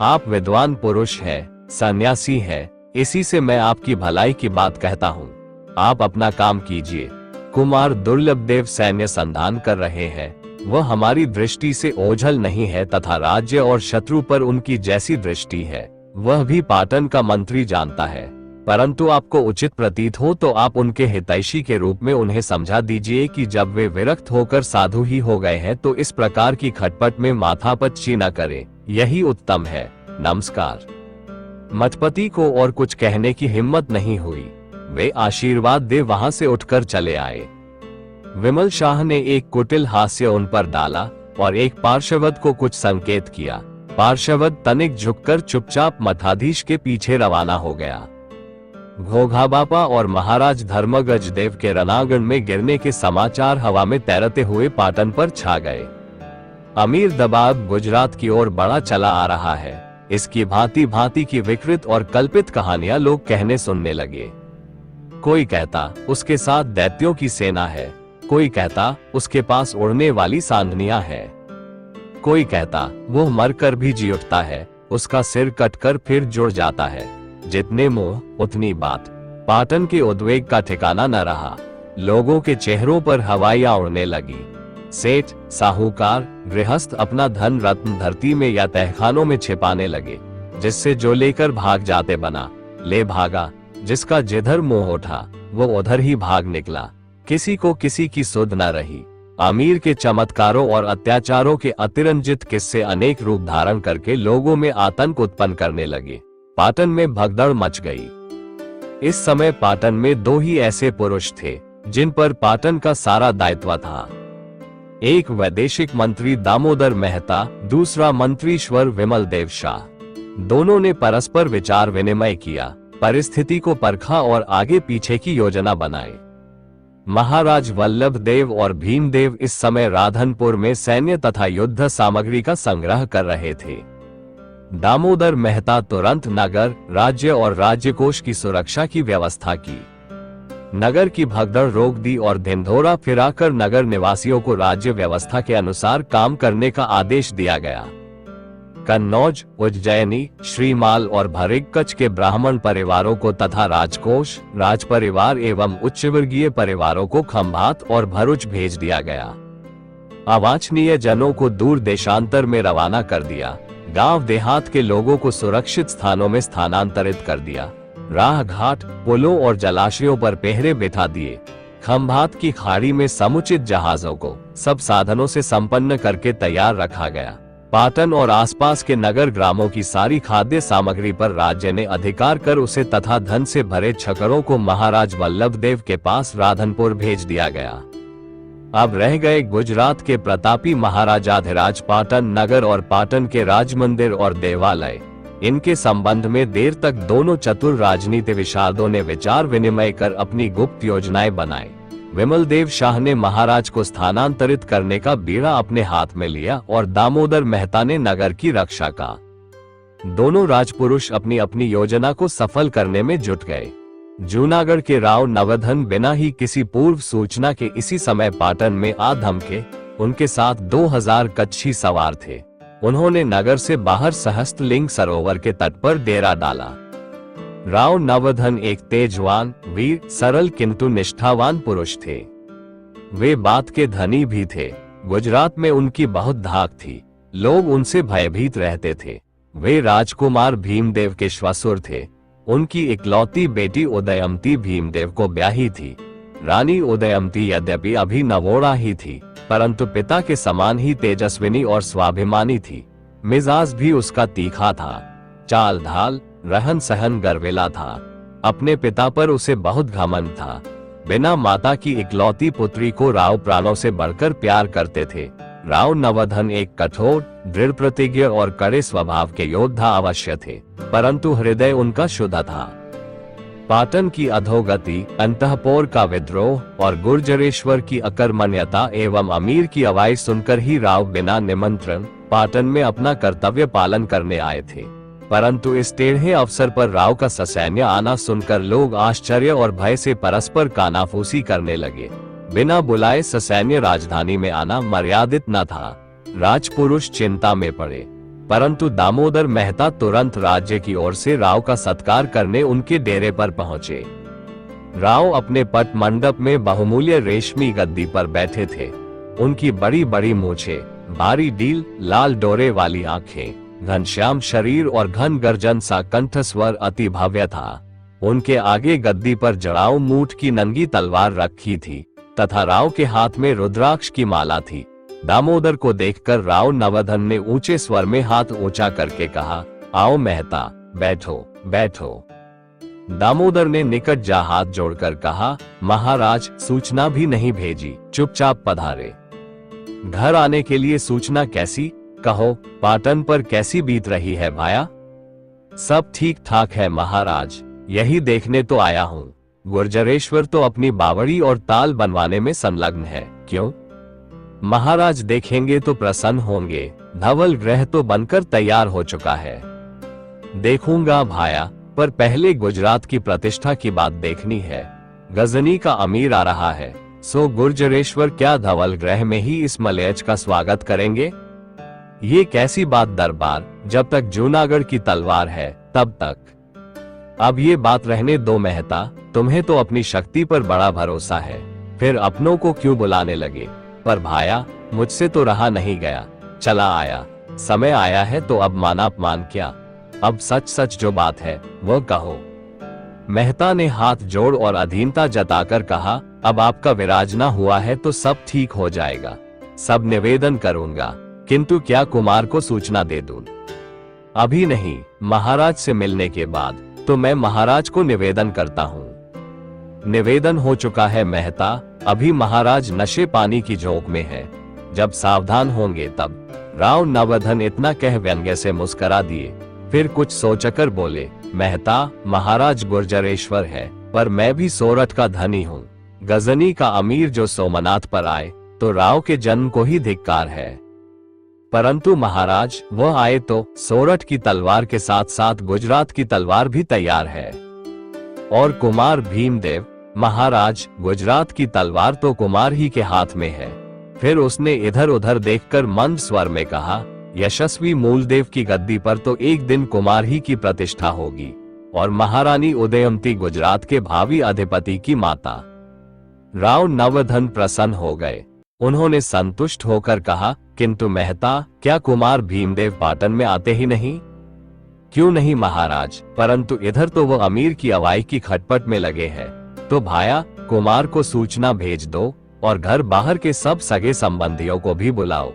Speaker 1: आप विद्वान पुरुष हैं, सन्यासी हैं, इसी से मैं आपकी भलाई की बात कहता हूँ। आप अपना काम कीजिए। कुमार दुर्लभदेव सैन्य संधान कर रहे हैं, वह हमारी दृष्टि से ओझल नहीं है तथा राज्य और शत्रु पर उनकी जैसी दृष्टि है वह भी पाटन का मंत्री जानता है। परंतु आपको उचित प्रतीत हो तो आप उनके हितैषी के रूप में उन्हें समझा दीजिए कि जब वे विरक्त होकर साधु ही हो गए हैं तो इस प्रकार की खटपट में माथापच्ची न करें, यही उत्तम है। नमस्कार। मठपति को और कुछ कहने की हिम्मत नहीं हुई, वे आशीर्वाद दे वहां से उठकर चले आए। विमल शाह ने एक कुटिल हास्य उन पर डाला और एक पार्षवद को कुछ संकेत किया। पार्षवद तनिक झुककर चुपचाप मठाधीश के पीछे रवाना हो गया। घोघा बापा और महाराज धर्मगज देव के रणांगण में गिरने के समाचार हवा में तैरते हुए पाटन पर छा गए। अमीर दबाव गुजरात की ओर बड़ा चला आ रहा है। इसकी भांति भांति की विकृत और कल्पित कहानियां लोग कहने सुनने लगे। कोई कहता उसके साथ दैत्यों की सेना है, कोई कहता उसके पास उड़ने वाली सांडनियां है, कोई कहता वो मरकर भी जी उठता है, उसका सिर कटकर फिर जुड़ जाता है। जितने मुंह उतनी बात। पाटन के उद्वेग का ठिकाना न रहा। लोगों के चेहरों पर हवाइयां उड़ने लगी। सेठ, साहूकार, गृहस्थ अपना धन रत्न धरती में या तहखानों में छिपाने लगे, जिससे जो लेकर भाग जाते बना ले भागा। जिसका जिधर मुंह उठा वो उधर ही भाग निकला। किसी को किसी की सुध न रही। अमीर के चमत्कारों और अत्याचारों के अतिरंजित किस्से अनेक रूप धारण करके लोगों में आतंक उत्पन्न करने लगे। पाटन में भगदड़ मच गई। इस समय पाटन में दो ही ऐसे पुरुष थे जिन पर पाटन का सारा दायित्व था। एक वैदेशिक मंत्री दामोदर मेहता, दूसरा मंत्रीश्वर विमल देव शाह। दोनों ने परस्पर विचार विनिमय किया, परिस्थिति को परखा और आगे पीछे की योजना बनाई। महाराज वल्लभ देव और भीमदेव इस समय राधनपुर में सैन्य तथा युद्ध सामग्री का संग्रह कर रहे थे। दामोदर मेहता तुरंत नगर, राज्य और राज्यकोष की सुरक्षा की व्यवस्था की। नगर की भगदड़ रोक दी और ढिंढोरा फिराकर नगर निवासियों को राज्य व्यवस्था के अनुसार काम करने का आदेश दिया गया। कन्नौज, उज्जैनी, श्रीमाल और भरिक्कच के ब्राह्मण परिवारों को तथा राजकोष, राज परिवार एवं उच्चवर्गीय परिवारों को खंभात और भरूच भेज दिया गया। अवांछनीय जनों को दूर देशांतर में रवाना कर दिया। गांव देहात के लोगों को सुरक्षित स्थानों में स्थानांतरित कर दिया। राह घाट, पुलों और जलाशयों पर पहरे बिठा दिए। खंभात की खाड़ी में समुचित जहाजों को सब साधनों से संपन्न करके तैयार रखा गया। पाटन और आसपास के नगर ग्रामों की सारी खाद्य सामग्री पर राज्य ने अधिकार कर उसे तथा धन से भरे छकड़ों को महाराज वल्लभ देव के पास राधनपुर भेज दिया गया। अब रह गए गुजरात के प्रतापी महाराजाधिराज पाटन नगर और पाटन के राजमंदिर और देवालय। इनके संबंध में देर तक दोनों चतुर राजनीति विशारदों ने विचार विनिमय कर अपनी गुप्त योजनाएं बनाई। विमल देव शाह ने महाराज को स्थानांतरित करने का बीड़ा अपने हाथ में लिया और दामोदर मेहता ने नगर की रक्षा का। दोनों राजपुरुष अपनी अपनी योजना को सफल करने में जुट गए। जूनागढ़ के राव नवधन बिना ही किसी पूर्व सूचना के इसी समय पाटन में आ धमके। उनके साथ 2000 कच्छी सवार थे। उन्होंने नगर से बाहर सहस्त्रलिंग सरोवर के तट पर डेरा डाला। राव नवधन एक तेजवान, वीर, सरल किंतु निष्ठावान पुरुष थे। वे बात के धनी भी थे। गुजरात में उनकी बहुत धाक थी। लोग उनसे भयभीत रहते थे। वे राजकुमार भीमदेव के श्वशुर थे। उनकी इकलौती बेटी उदयमती भीमदेव को ब्याही थी। रानी उदयमती यद्यपि अभी नवोड़ा ही थी, परंतु पिता के समान ही तेजस्विनी और स्वाभिमानी थी। मिजाज भी उसका तीखा था, चाल ढाल रहन सहन गर्विला था। अपने पिता पर उसे बहुत घमंड था। बिना माता की इकलौती पुत्री को राव प्राणों से बढ़कर प्यार करते थे। राव नवधन एक कठोर, दृढ़ प्रतिज्ञ और कड़े स्वभाव के योद्धा अवश्य थे, परंतु हृदय उनका शुद्ध था। पाटन की अधोगति, अंतःपुर का विद्रोह और गुर्जरेश्वर की अकर्मण्यता एवं अमीर की आवाज सुनकर ही राव बिना निमंत्रण पाटन में अपना कर्तव्य पालन करने आए थे। परंतु इस टेढ़े अवसर पर राव का ससैन्य आना सुनकर लोग आश्चर्य और भय से परस्पर कानाफूसी करने लगे। बिना बुलाए ससैन्य राजधानी में आना मर्यादित न था। राजपुरुष चिंता में पड़े, परंतु दामोदर मेहता तुरंत राज्य की ओर से राव का सत्कार करने उनके डेरे पर पहुंचे। राव अपने पट मंडप में बहुमूल्य रेशमी गद्दी पर बैठे थे। उनकी बड़ी बड़ी मूछें, भारी डील, लाल डोरे वाली आंखें, घनश्याम शरीर और घन गर्जन सा कंठस्वर अति भव्य था। उनके आगे गद्दी पर जड़ाऊ मूठ की नंगी तलवार रखी थी तथा राव के हाथ में रुद्राक्ष की माला थी। दामोदर को देखकर राव नवधन ने ऊंचे स्वर में हाथ ऊंचा करके कहा, आओ मेहता, बैठो बैठो। दामोदर ने निकट जा हाथ जोड़कर कहा, महाराज सूचना भी नहीं भेजी, चुपचाप पधारे। घर आने के लिए सूचना कैसी? कहो, पाटन पर कैसी बीत रही है भाया? सब ठीक ठाक है महाराज, यही देखने तो आया हूँ। गुर्जरेश्वर तो अपनी बावड़ी और ताल बनवाने में संलग्न है। क्यों? महाराज देखेंगे तो प्रसन्न होंगे। धवल ग्रह तो बनकर तैयार हो चुका है। देखूंगा भाया, पर पहले गुजरात की प्रतिष्ठा की बात देखनी है। गजनी का अमीर आ रहा है, सो गुर्जरेश्वर क्या धवल ग्रह में ही इस मलयज का स्वागत करेंगे? ये कैसी बात दरबार, जब तक जूनागढ़ की तलवार है तब तक। अब ये बात रहने दो मेहता, तुम्हें तो अपनी शक्ति पर बड़ा भरोसा है, फिर अपनों को क्यों बुलाने लगे? पर भाया, मुझसे तो रहा नहीं गया, चला आया। समय आया है तो अब माना अपमान क्या? अब सच सच जो बात है वो कहो। मेहता ने हाथ जोड़ और अधीनता जताकर कहा, अब आपका विराजना हुआ है तो सब ठीक हो जाएगा। सब निवेदन करूंगा, किंतु क्या कुमार को सूचना दे दूं? अभी नहीं, महाराज से मिलने के बाद तो मैं महाराज को निवेदन करता हूँ। निवेदन हो चुका है मेहता, अभी महाराज नशे पानी की झोंक में है, जब सावधान होंगे तब। राव नवधन इतना कह व्यंग्य से मुस्करा दिए, फिर कुछ सोचकर बोले, मेहता, महाराज गुर्जरेश्वर है, पर मैं भी सोरठ का धनी हूँ। गजनी का अमीर जो सोमनाथ पर आए तो राव के जन्म को ही धिक्कार है। परंतु महाराज वह आए तो सोरठ की तलवार के साथ साथ गुजरात की तलवार भी तैयार है। और कुमार भीमदेव, महाराज गुजरात की तलवार तो कुमार ही के हाथ में है। फिर उसने इधर उधर देखकर मंद स्वर में कहा, यशस्वी मूलदेव की गद्दी पर तो एक दिन कुमार ही की प्रतिष्ठा होगी, और महारानी उदयमती गुजरात के भावी अधिपति की माता। राव नवधन प्रसन्न हो गए। उन्होंने संतुष्ट होकर कहा, किंतु मेहता, क्या कुमार भीमदेव पाटन में आते ही नहीं? क्यों नहीं महाराज, परंतु इधर तो वो अमीर की अवाई की खटपट में लगे हैं। तो भाया, कुमार को सूचना भेज दो और घर बाहर के सब सगे संबंधियों को भी बुलाओ।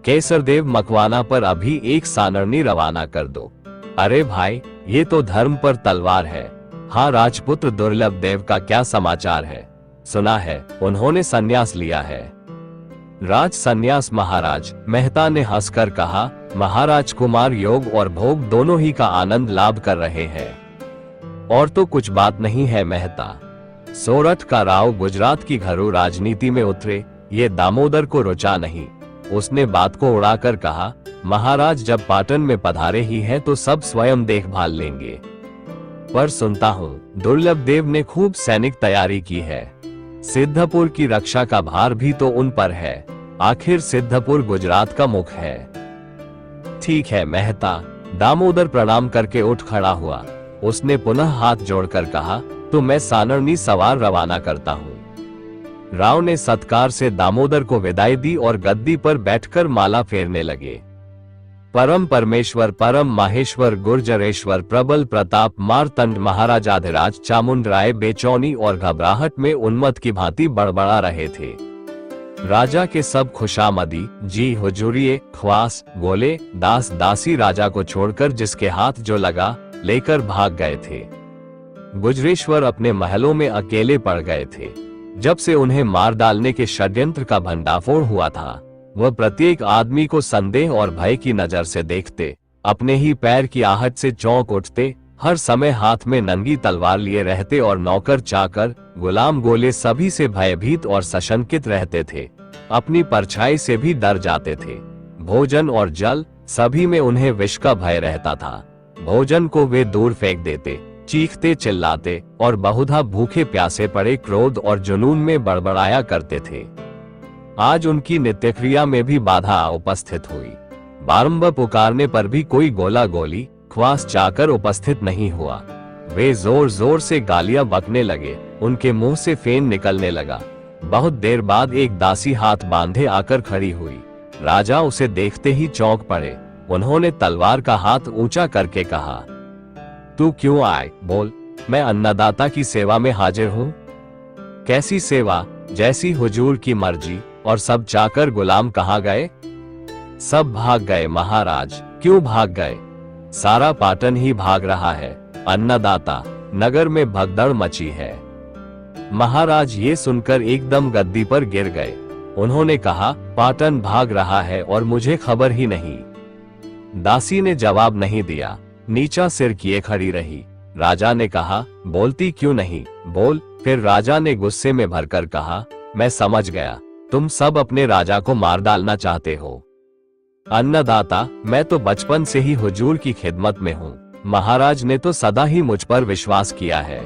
Speaker 1: केसरदेव मकवाना पर अभी एक सानरनी रवाना कर दो। अरे भाई, ये तो धर्म पर तलवार है। हाँ, राजपुत्र दुर्लभ देव का क्या समाचार है? सुना है उन्होंने संन्यास लिया है। राज संन्यास महाराज, मेहता ने हंसकर कहा, महाराज कुमार योग और भोग दोनों ही का आनंद लाभ कर रहे हैं। और तो कुछ बात नहीं है मेहता। सोरठ का राव गुजरात की घरू राजनीति में उतरे, ये दामोदर को रुचा नहीं। उसने बात को उड़ाकर कहा, महाराज जब पाटन में पधारे ही हैं तो सब स्वयं देखभाल लेंगे। पर सुनता हूँ दुर्लभ देव ने खूब सैनिक तैयारी की है। सिद्धपुर की रक्षा का भार भी तो उन पर है। आखिर सिद्धपुर गुजरात का मुख है। ठीक है मेहता। दामोदर प्रणाम करके उठ खड़ा हुआ। उसने पुनः हाथ जोड़कर कहा, तो मैं सानरनी सवार रवाना करता हूँ। राव ने सत्कार से दामोदर को विदाई दी और गद्दी पर बैठकर माला फेरने लगे। परम परमेश्वर परम माहेश्वर गुर्जरेश्वर प्रबल प्रताप मारतंड महाराजाधिराज चामुंडराय बेचैनी और घबराहट में उन्मत्त की भांति बड़बड़ा रहे थे। राजा के सब खुशामदी जी हुजूरिये ख्वास बोले दास दासी राजा को छोड़कर जिसके हाथ जो लगा लेकर भाग गए थे। गुजरेश्वर अपने महलों में अकेले पड़ गए थे। जब से उन्हें मार डालने के षड्यंत्र का भंडाफोड़ हुआ था, वह प्रत्येक आदमी को संदेह और भय की नजर से देखते, अपने ही पैर की आहट से चौंक उठते, हर समय हाथ में नंगी तलवार लिए रहते और नौकर चाकर गुलाम गोले सभी से भयभीत और सशंकित रहते थे। अपनी परछाई से भी डर जाते थे। भोजन और जल सभी में उन्हें विष का भय रहता था। भोजन को वे दूर फेंक देते, चीखते चिल्लाते और बहुधा भूखे प्यासे पड़े क्रोध और जुनून में बड़बड़ाया करते थे। आज उनकी नित्यक्रिया में भी बाधा उपस्थित हुई। बारंबार पुकारने पर भी कोई गोला गोली ख्वास चाकर उपस्थित नहीं हुआ। वे जोर जोर से गालियां बकने लगे, उनके मुंह से फेन निकलने लगा। बहुत देर बाद एक दासी हाथ बांधे आकर खड़ी हुई। राजा उसे देखते ही चौंक पड़े। उन्होंने तलवार का हाथ ऊंचा करके कहा, तू क्यों आए? बोल, मैं अन्नदाता की सेवा में हाजिर हूँ। कैसी सेवा? जैसी हुजूर की मर्जी। और सब चाकर गुलाम कहाँ गए? सब भाग गए महाराज। क्यों भाग गए? सारा पाटन ही भाग रहा है। अन्नदाता, नगर में भगदड़ मची है। महाराज ये सुनकर एकदम गद्दी पर गिर गए। उन्होंने कहा, पाटन भाग रहा है और मुझे खबर ही नहीं। दासी ने जवाब नहीं दिया, नीचा सिर किए खड़ी रही। राजा ने कहा, बोलती क्यों नहीं? बोल। फिर राजा ने गुस्से में भरकर कहा, मैं समझ गया, तुम सब अपने राजा को मार डालना चाहते हो। अन्नदाता, मैं तो बचपन से ही हुजूर की खिदमत में हूँ। महाराज ने तो सदा ही मुझ पर विश्वास किया है।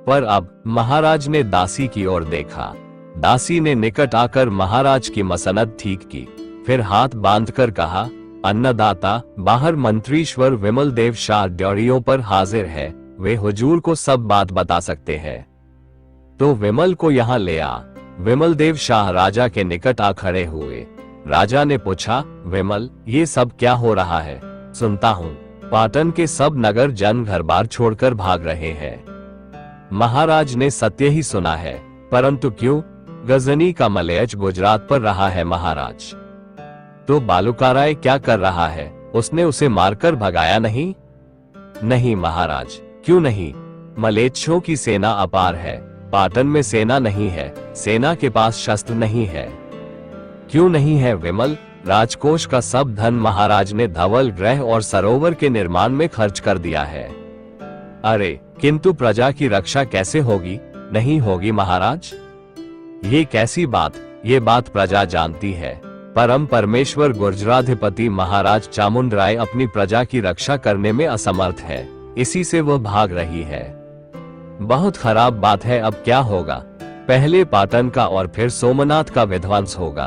Speaker 1: पर अब महाराज ने दासी की ओर देखा। दासी ने निकट आकर महाराज की मसनद ठीक की, फिर हाथ बांधकर कहा, अन्नदाता, बाहर मंत्रीश्वर विमल देव शाह ड्योरियों पर हाजिर है। वे हुजूर को सब बात बता सकते हैं। तो विमल को यहाँ ले आ। विमल देव शाह राजा के निकट आ खड़े हुए। राजा ने पूछा, विमल, ये सब क्या हो रहा है? सुनता हूँ पाटन के सब नगर जन घर बार छोड़कर भाग रहे हैं। महाराज ने सत्य ही सुना है, परंतु क्यों? गजनी का मलयज गुजरात पर रहा है महाराज। तो बालूकाराय क्या कर रहा है? उसने उसे मारकर भगाया नहीं? नहीं महाराज। क्यों नहीं? मलेच्छों की सेना अपार है। पाटन में सेना नहीं है। सेना के पास शस्त्र नहीं है। क्यों नहीं है विमल? राजकोष का सब धन महाराज ने धवल ग्रह और सरोवर के निर्माण में खर्च कर दिया है। अरे, किंतु प्रजा की रक्षा कैसे होगी? नहीं होगी महाराज। ये कैसी बात? ये बात प्रजा जानती है। परम परमेश्वर गुर्जराधिपति महाराज चामुंडराय अपनी प्रजा की रक्षा करने में असमर्थ है, इसी से वह भाग रही है। बहुत खराब बात है। अब क्या होगा? पहले पाटन का और फिर सोमनाथ का विध्वंस होगा।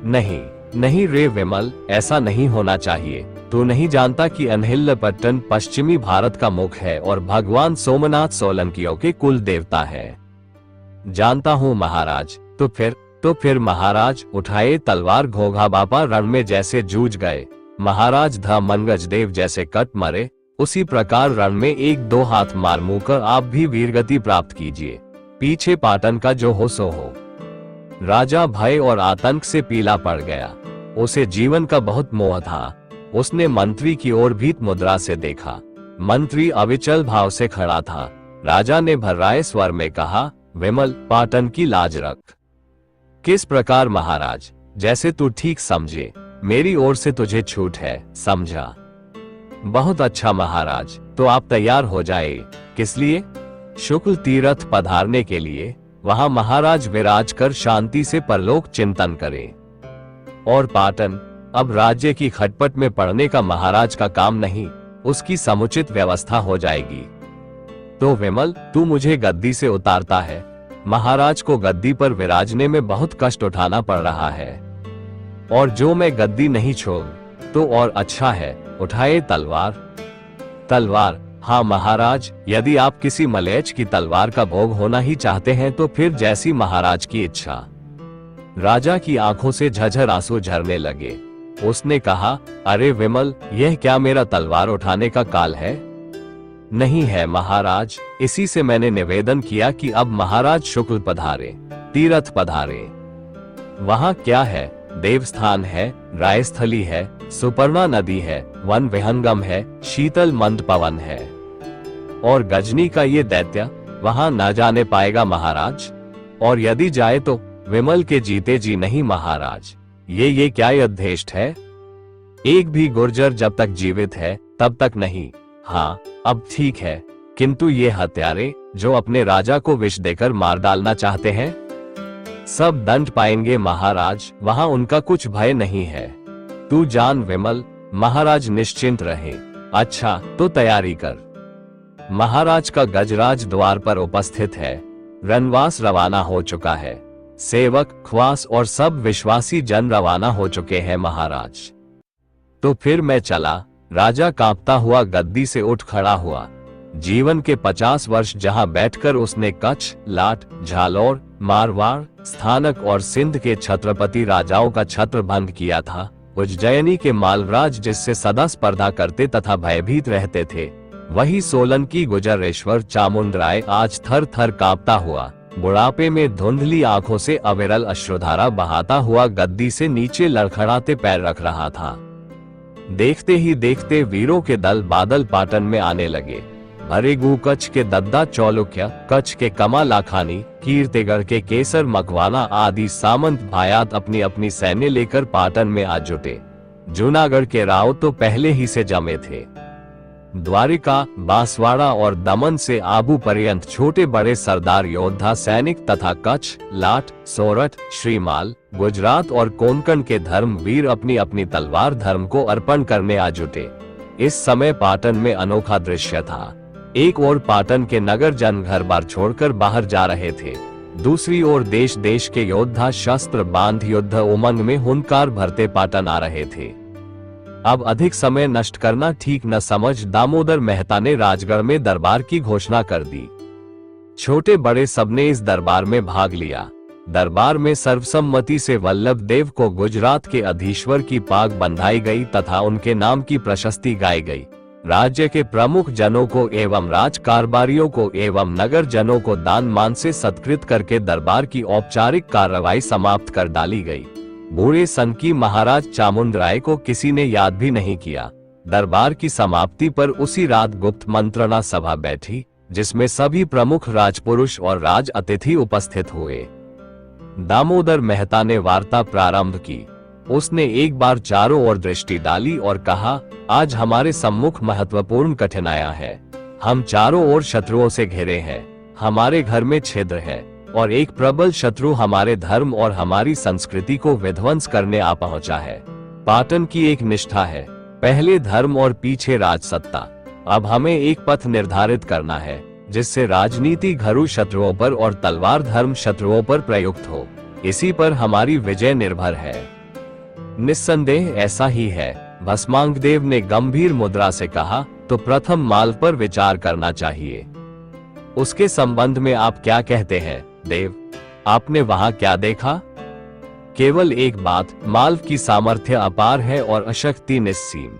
Speaker 1: नहीं नहीं रे विमल, ऐसा नहीं होना चाहिए। तू नहीं जानता कि अनहिल्लपट्टन पश्चिमी भारत का मुख है और भगवान सोमनाथ सोलंकियों के कुल देवता है। जानता हूँ महाराज। तो फिर महाराज उठाए तलवार। घोघा बापा रण में जैसे जूझ गए, महाराज धमनगज देव जैसे कट मरे, उसी प्रकार रण में एक दो हाथ मार मुकर आप भी वीरगति प्राप्त कीजिए। पीछे पाटन का जो हो सो हो। राजा भय और आतंक से पीला पड़ गया। उसे जीवन का बहुत मोह था। उसने मंत्री की ओर भीत मुद्रा से देखा। मंत्री अविचल भाव से खड़ा था। राजा ने भर्राए स्वर में कहा, विमल, पाटन की लाज रख। किस प्रकार महाराज? जैसे तू ठीक समझे। मेरी ओर से तुझे छूट है, समझा? बहुत अच्छा महाराज। तो आप तैयार हो जाए। किस लिए? शुक्ल तीर्थ पधारने के लिए। वहां महाराज विराज कर शांति से परलोक चिंतन करें। और पाटन अब राज्य की खटपट में पड़ने का महाराज का काम नहीं, उसकी समुचित व्यवस्था हो जाएगी। तो विमल, तू मुझे गद्दी से उतारता है। महाराज को गद्दी पर विराजने में बहुत कष्ट उठाना पड़ रहा है, और जो मैं गद्दी नहीं छोड़ तो और अच्छा है। उठाए तलवार। तलवार? हाँ महाराज, यदि आप किसी मलेच्छ की तलवार का भोग होना ही चाहते हैं तो फिर जैसी महाराज की इच्छा। राजा की आंखों से झझर आंसू झरने लगे। उसने कहा, अरे विमल, यह क्या मेरा तलवार उठाने का काल है? नहीं है महाराज, इसी से मैंने निवेदन किया कि अब महाराज शुक्ल पधारे, तीर्थ पधारे। वहां क्या है? देवस्थान है, रायस्थली है, सुपर्णा नदी है, वन विहंगम है, शीतल मंद पवन है। और गजनी का ये दैत्य वहां न जाने पाएगा महाराज? और यदि जाए तो विमल के जीते जी नहीं महाराज। ये क्या यथेष्ट है? एक भी गुर्जर जब तक जीवित है तब तक नहीं। हाँ, अब ठीक है, किंतु ये हत्यारे जो अपने राजा को विष देकर मार डालना चाहते हैं, सब दंड पाएंगे महाराज। वहां उनका कुछ भय नहीं है। तू जान विमल, महाराज निश्चिंत रहे। अच्छा, तो तैयारी कर। महाराज का गजराज द्वार पर उपस्थित है। रणवास रवाना हो चुका है। सेवक, ख्वास और सब विश्वासी जन रवाना हो चुके हैं महाराज। तो फिर मैं चला। राजा कांपता हुआ गद्दी से उठ खड़ा हुआ। जीवन के 50 वर्ष जहां बैठकर उसने कच्छ, लाट, झालौर, मारवाड़, स्थानक और सिंध के छत्रपति राजाओं का छत्र भंग किया था, उज्जैनी के मालराज जिससे सदा स्पर्धा करते तथा भयभीत रहते थे, वही सोलन की गुजरेश्वर चामुंडराय आज थर थर कांपता हुआ, बुढ़ापे में धुंधली आंखों से अविरल अश्रुधारा बहाता हुआ गद्दी से नीचे लड़खड़ाते पैर रख रहा था। देखते ही देखते वीरों के दल बादल पाटन में आने लगे। भरेगू कच्छ के दद्दा चौलुक्य, कच्छ के कमा लाखानी, कीर्तिगढ़ के केसर मकवाना आदि सामंत भायात अपनी अपनी सैन्य लेकर पाटन में आ जुटे। जूनागढ़ के राव तो पहले ही से जमे थे। द्वारिका, बांसवाड़ा और दमन से आबू पर्यंत छोटे बड़े सरदार योद्धा सैनिक तथा कच्छ, लाट, सोरठ, श्रीमाल, गुजरात और कोंकण के धर्मवीर अपनी अपनी तलवार धर्म को अर्पण करने आ जुटे। इस समय पाटन में अनोखा दृश्य था। एक ओर पाटन के नगर जन घर बार छोड़कर बाहर जा रहे थे, दूसरी ओर देश देश के योद्धा शस्त्र बांध युद्ध उमंग में हुंकार भरते पाटन आ रहे थे। अब अधिक समय नष्ट करना ठीक न समझ दामोदर मेहता ने राजगढ़ में दरबार की घोषणा कर दी। छोटे बड़े सबने इस दरबार में भाग लिया। दरबार में सर्वसम्मति से वल्लभ देव को गुजरात के अधीश्वर की पाग बंधाई गई तथा उनके नाम की प्रशस्ति गाई गई। राज्य के प्रमुख जनों को एवं राज कारबारियों को एवं नगर जनों को दान मान से सत्कृत करके दरबार की औपचारिक कार्रवाई समाप्त कर डाली गई। बूढ़े सन की महाराज चामुंडराय को किसी ने याद भी नहीं किया। दरबार की समाप्ति पर उसी रात गुप्त मंत्रणा सभा बैठी, जिसमें सभी प्रमुख राजपुरुष और राज अतिथि उपस्थित हुए। दामोदर मेहता ने वार्ता प्रारंभ की। उसने एक बार चारों ओर दृष्टि डाली और कहा, आज हमारे सम्मुख महत्वपूर्ण कठिनाइयां है। हम चारों ओर शत्रुओं से घिरे हैं। हमारे घर में छिद्र है और एक प्रबल शत्रु हमारे धर्म और हमारी संस्कृति को विध्वंस करने आ पहुंचा है। पाटन की एक निष्ठा है, पहले धर्म और पीछे राजसत्ता। अब हमें एक पथ निर्धारित करना है, जिससे राजनीति घरू शत्रुओं पर और तलवार धर्म शत्रुओं पर प्रयुक्त हो। इसी पर हमारी विजय निर्भर है। निस्संदेह ऐसा ही है, भस्मांग देव ने गंभीर मुद्रा से कहा। तो प्रथम माल पर विचार करना चाहिए। उसके संबंध में आप क्या कहते हैं देव? आपने वहां क्या देखा? केवल एक बात, मालव की सामर्थ्य अपार है और अशक्ति निस्सीम।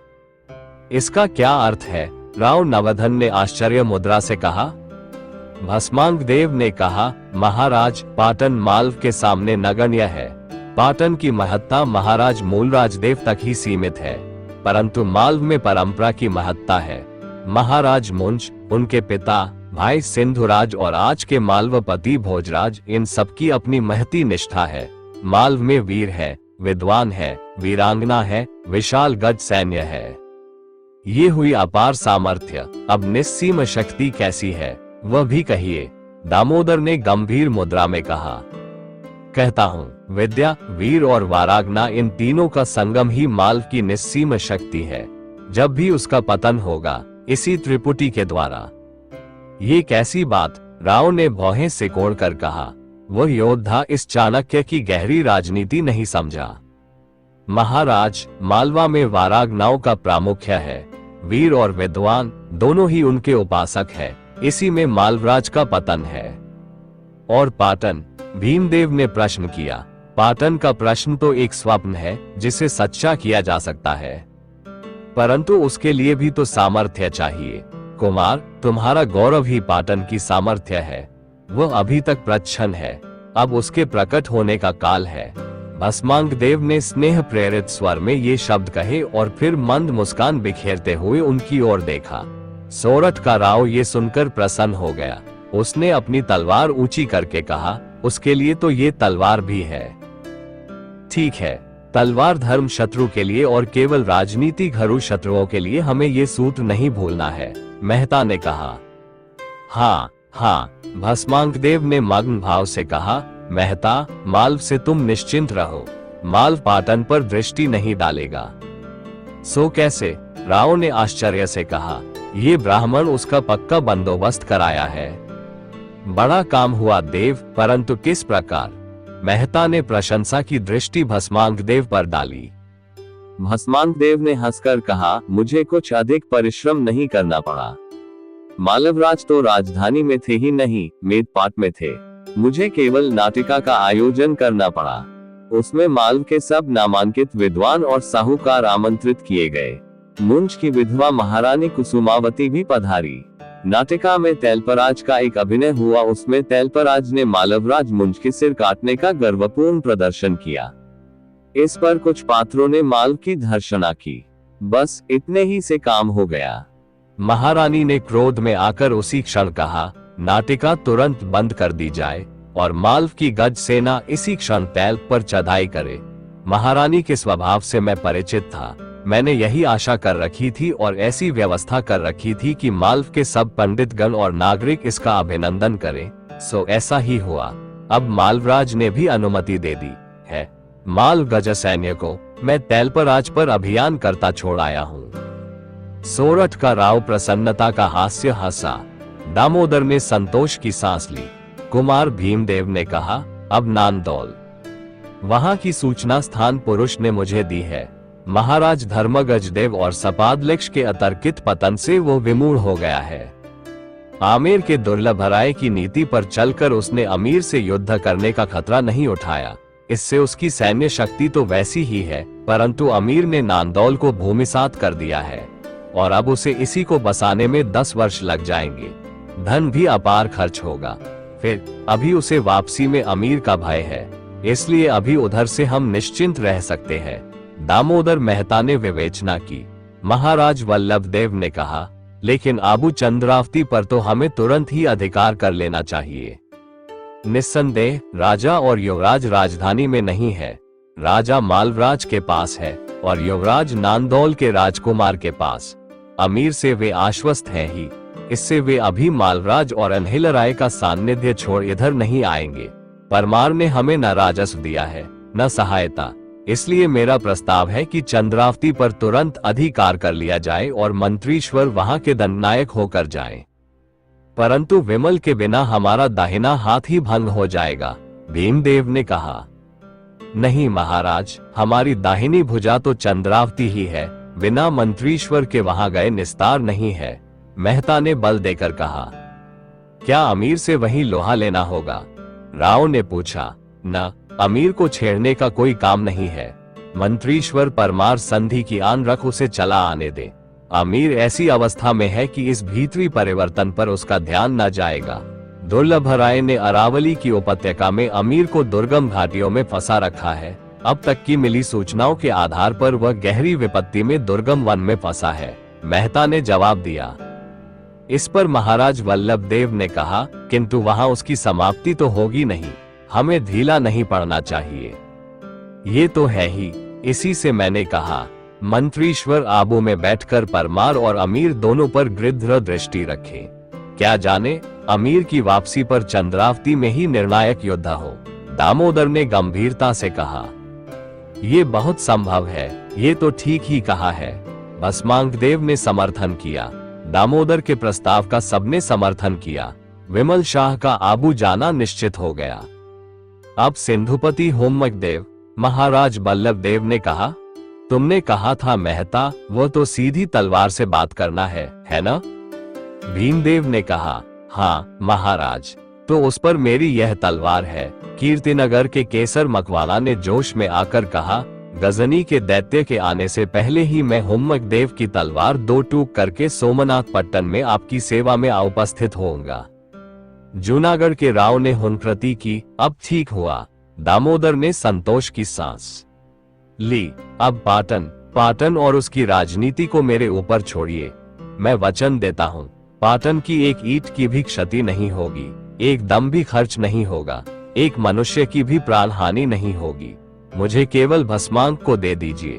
Speaker 1: इसका क्या अर्थ है? राव नवधन ने आश्चर्य मुद्रा से कहा। भस्मांग देव ने कहा, महाराज, पाटन मालव के सामने नगण्य है। पाटन की महत्ता महाराज मूलराज देव तक ही सीमित है, परंतु मालव में परंपरा की महत्ता है। महाराज मुंज, उनके पिता भाई सिंधुराज और आज के मालवपति भोजराज, इन सबकी अपनी महती निष्ठा है। मालव में वीर है, विद्वान है, वीरांगना है, विशाल गज सैन्य है। ये हुई अपार सामर्थ्य। अब निस्सीम शक्ति कैसी है, वह भी कहिए। दामोदर ने गंभीर मुद्रा में कहा। कहता हूँ, विद्या, वीर और वारागना, इन तीनों का संगम ही मालव की निस्सीम शक्ति है। जब भी उसका पतन होगा, इसी त्रिपुटी के द्वारा। ये कैसी बात? राव ने भौहें सिकोड़ कर कहा। वह योद्धा इस चाणक्य की गहरी राजनीति नहीं समझा। महाराज, मालवा में वारागनाओं का प्रामुख्य है। वीर और विद्वान दोनों ही उनके उपासक है। इसी में मालवराज का पतन है। और पाटन? भीमदेव ने प्रश्न किया। पाटन का प्रश्न तो एक स्वप्न है जिसे सच्चा किया जा सकता है, परंतु उसके लिए भी तो सामर्थ्य चाहिए। कुमार, तुम्हारा गौरव ही पाटन की सामर्थ्य है। वह अभी तक प्रच्छन्न है, अब उसके प्रकट होने का काल है। भस्मांग देव ने स्नेह प्रेरित स्वर में ये शब्द कहे और फिर मंद मुस्कान बिखेरते हुए उनकी ओर देखा। सोरठ का राव ये सुनकर प्रसन्न हो गया। उसने अपनी तलवार ऊंची करके कहा, उसके लिए तो ये तलवार भी है। ठीक है, तलवार धर्म शत्रु के लिए और केवल राजनीति घरू शत्रुओं के लिए हमें ये सूत्र नहीं भूलना है, मेहता ने कहा। हाँ हाँ, भस्मांग देव ने मग्न भाव से कहा, मेहता, मालव से तुम निश्चिंत रहो, मालव पाटन पर दृष्टि नहीं डालेगा। सो कैसे? राव ने आश्चर्य से कहा। ये ब्राह्मण उसका पक्का बंदोबस्त कराया है। बड़ा काम हुआ देव, परंतु किस प्रकार? मेहता ने प्रशंसा की दृष्टि भस्मांग देव पर डाली। भस्मांग देव ने हंसकर कहा, मुझे कुछ अधिक परिश्रम नहीं करना पड़ा। मालवराज तो राजधानी में थे ही नहीं, मेदपाट में थे। मुझे केवल नाटिका का आयोजन करना पड़ा। उसमें मालव के सब नामांकित विद्वान और साहूकार आमंत्रित किए गए। मुंज की विधवा महारानी कुसुमावती भी पधारी। नाटिका में तैलपराज का एक अभिनय हुआ। उसमें तैलपराज ने मालवराज मुंज के सिर काटने का गर्वपूर्ण प्रदर्शन किया। इस पर कुछ पात्रों ने मालव की धर्षणा की। बस इतने ही से काम हो गया। महारानी ने क्रोध में आकर उसी क्षण कहा, नाटिका तुरंत बंद कर दी जाए और मालव की गज सेना इसी क्षण तैल पर चढ़ाई करे। महारानी के स्वभाव से मैं परिचित था। मैंने यही आशा कर रखी थी और ऐसी व्यवस्था कर रखी थी कि मालव के सब पंडित गण और नागरिक इसका अभिनंदन करें। सो ऐसा ही हुआ। अब मालवराज ने भी अनुमति दे दी है। मालव गज सैन्य को मैं तैलपराज पर अभियान करता छोड़ आया हूँ। सोरठ का राव प्रसन्नता का हास्य हंसा। दामोदर ने संतोष की सांस ली। कुमार भीमदेव ने कहा, अब नांदौल, वहां की सूचना स्थान पुरुष ने मुझे दी है। महाराज धर्मगजदेव और सपादलेक्ष के अतर्कित पतन से वो विमूढ़ हो गया है। आमेर के दुर्लभ राय की नीति पर चलकर उसने अमीर से युद्ध करने का खतरा नहीं उठाया। इससे उसकी सैन्य शक्ति तो वैसी ही है, परंतु अमीर ने नांदौल को भूमिसात कर दिया है और अब उसे इसी को बसाने में 10 वर्ष लग जाएंगे। धन भी अपार खर्च होगा। फिर अभी उसे वापसी में अमीर का भय है, इसलिए अभी उधर से हम निश्चिंत रह सकते हैं। दामोदर मेहता ने विवेचना की। महाराज वल्लभदेव ने कहा, लेकिन आबू चंद्रावती पर तो हमें तुरंत ही अधिकार कर लेना चाहिए। निस्संदेह राजा और युवराज राजधानी में नहीं है। राजा मालवराज के पास है और युवराज नांदौल के राजकुमार के पास। अमीर से वे आश्वस्त हैं ही, इससे वे अभी मालवराज और अनहिलराय का सान्निध्य छोड़ इधर नहीं आएंगे। परमार ने हमें न राजस्व दिया है न सहायता, इसलिए मेरा प्रस्ताव है कि चंद्रावती पर तुरंत अधिकार कर लिया जाए और मंत्रीश्वर वहां के दंडनायक होकर जाएं। परंतु विमल के बिना हमारा दाहिना हाथ ही भंग हो जाएगा, भीमदेव ने कहा। नहीं महाराज, हमारी दाहिनी भुजा तो चंद्रावती ही है, बिना मंत्रीश्वर के वहां गए निस्तार नहीं है, मेहता ने बल देकर कहा। क्या अमीर से वहीं लोहा लेना होगा? राव ने पूछा। न, अमीर को छेड़ने का कोई काम नहीं है। मंत्रीश्वर परमार संधि की आन रख उसे चला आने दे। अमीर ऐसी अवस्था में है कि इस भीतरी परिवर्तन पर उसका ध्यान न जाएगा। दुर्लभ राय ने अरावली की उपत्यका में अमीर को दुर्गम घाटियों में फंसा रखा है। अब तक की मिली सूचनाओं के आधार पर वह गहरी विपत्ति में दुर्गम वन में फंसा है, मेहता ने जवाब दिया। इस पर महाराज वल्लभदेव ने कहा, किंतु वहां उसकी समाप्ति तो होगी नहीं, हमें ढीला नहीं पड़ना चाहिए। ये तो है ही, इसी से मैंने कहा मंत्रीश्वर आबू में बैठकर परमार और अमीर दोनों पर गृध्र दृष्टि रखें। क्या जाने अमीर की वापसी पर चंद्रावती में ही निर्णायक युद्ध हो। दामोदर ने गंभीरता से कहा, ये बहुत संभव है, ये तो ठीक ही कहा है। भस्मांग देव ने समर्थन किया। दामोदर के प्रस्ताव का सबने समर्थन किया। विमल शाह का आबू जाना निश्चित हो गया। अब सिंधुपति होमकदेव, महाराज बल्लभदेव ने कहा, तुमने कहा था मेहता, वो तो सीधी तलवार से बात करना है ना? भीमदेव ने कहा, हाँ महाराज, तो उस पर मेरी यह तलवार है कीर्तिनगर के केसर मकवाला ने जोश में आकर कहा, गजनी के दैत्य के आने से पहले ही मैं हुम्मक देव की तलवार दो टूक करके सोमनाथ पट्टन में आपकी सेवा में उपस्थित होऊंगा। जूनागढ़ के राव ने हुनकृति की, अब ठीक हुआ। दामोदर ने संतोष की सांस ली। अब पाटन और उसकी राजनीति को मेरे ऊपर छोड़िए। मैं वचन देता हूँ, पाटन की एक ईंट की भी क्षति नहीं होगी, एक दम भी खर्च नहीं होगा, एक मनुष्य की भी प्राण हानि नहीं होगी। मुझे केवल भस्मांक को दे दीजिए।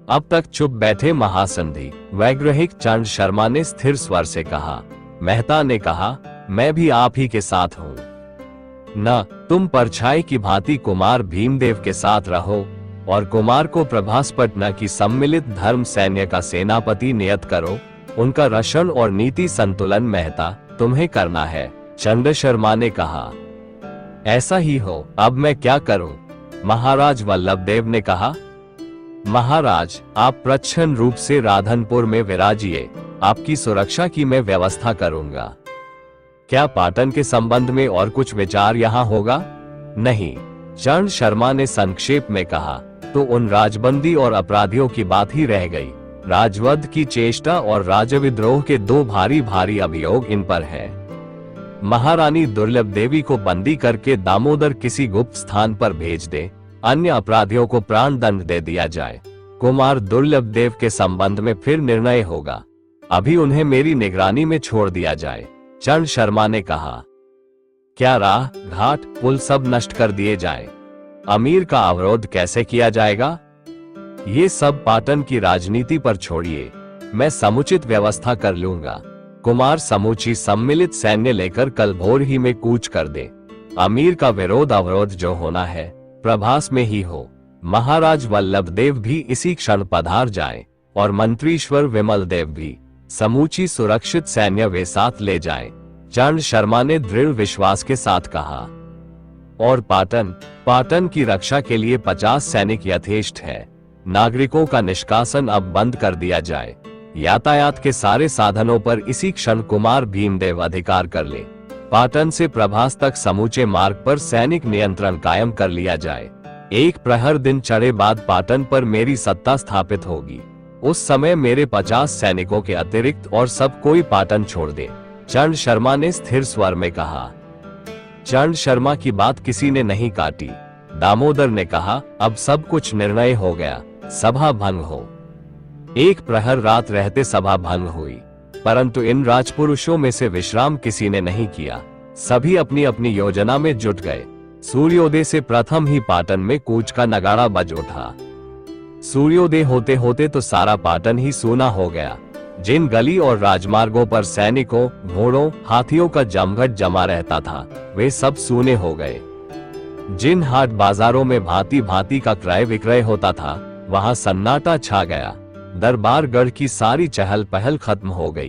Speaker 1: अब तक चुप बैठे महासंधि वैग्रहिक चंद शर्मा ने स्थिर स्वर से कहा। मेहता ने कहा, मैं भी आप ही के साथ हूँ। न तुम परछाई की भांति कुमार भीमदेव के साथ रहो और कुमार को प्रभास पटना की सम्मिलित धर्म सैन्य का सेनापति नियत करो। उनका रक्षण और नीति संतुलन मेहता तुम्हें करना है। चंद शर्मा ने कहा, ऐसा ही हो। अब मैं क्या करूं? महाराज वल्लभदेव ने कहा। महाराज, आप प्रच्छन्न रूप से राधनपुर में विराजिए, आपकी सुरक्षा की मैं व्यवस्था करूंगा। क्या पाटन के संबंध में और कुछ विचार यहाँ होगा? नहीं, चंद शर्मा ने संक्षेप में कहा। तो उन राजबंदी और अपराधियों की बात ही रह गई। राजवध की चेष्टा और राजविद्रोह के दो भारी भारी अभियोग इन पर है। महारानी दुर्लभ देवी को बंदी करके दामोदर किसी गुप्त स्थान पर भेज दे, अन्य अपराधियों को प्राण दंड दे दिया जाए। कुमार दुर्लभ देव के संबंध में फिर निर्णय होगा। अभी उन्हें मेरी निगरानी में छोड़ दिया जाए। चंद शर्मा ने कहा, क्या राह घाट पुल सब नष्ट कर दिए जाए? अमीर का अवरोध कैसे किया जाएगा? ये सब पाटन की राजनीति पर छोड़िए, मैं समुचित व्यवस्था कर लूंगा। कुमार समूची सम्मिलित सैन्य लेकर कल भोर ही में कूच कर दे। अमीर का विरोध अवरोध जो होना है प्रभास में ही हो। महाराज वल्लभदेव भी इसी क्षण पधार जाए और मंत्रीश्वर विमल देव भी। समूची सुरक्षित सैन्य वे साथ ले जाए। चंद शर्मा ने दृढ़ विश्वास के साथ कहा। और पाटन की रक्षा के लिए 50 सैनिक यथेष्ट है। नागरिकों का निष्कासन अब बंद कर दिया जाए। यातायात के सारे साधनों पर इसी क्षण कुमार भीमदेव अधिकार कर ले। पाटन से प्रभास तक समूचे मार्ग पर सैनिक नियंत्रण कायम कर लिया जाए। एक प्रहर दिन चढ़े बाद पाटन पर मेरी सत्ता स्थापित होगी। उस समय मेरे 50 सैनिकों के अतिरिक्त और सब कोई पाटन छोड़ दे। चंद शर्मा ने स्थिर स्वर में कहा। चंद शर्मा की बात किसी ने नहीं काटी। दामोदर ने कहा, अब सब कुछ निर्णय हो गया, सभा भंग हो। एक प्रहर रात रहते सभा भंग हुई, परंतु इन राजपुरुषों में से विश्राम किसी ने नहीं किया। सभी अपनी अपनी योजना में जुट गए। सूर्योदय से प्रथम ही पाटन में कूच का नगाड़ा बज उठा। सूर्योदय होते होते तो सारा पाटन ही सूना हो गया। जिन गली और राजमार्गों पर सैनिकों, घोड़ों, हाथियों का जमघट जमा रहता था, वे सब सूने हो गए। जिन हाट बाजारों में भांति भांति का क्रय विक्रय होता था, वहां सन्नाटा छा गया। दरबारगढ़ की सारी चहल पहल खत्म हो गई।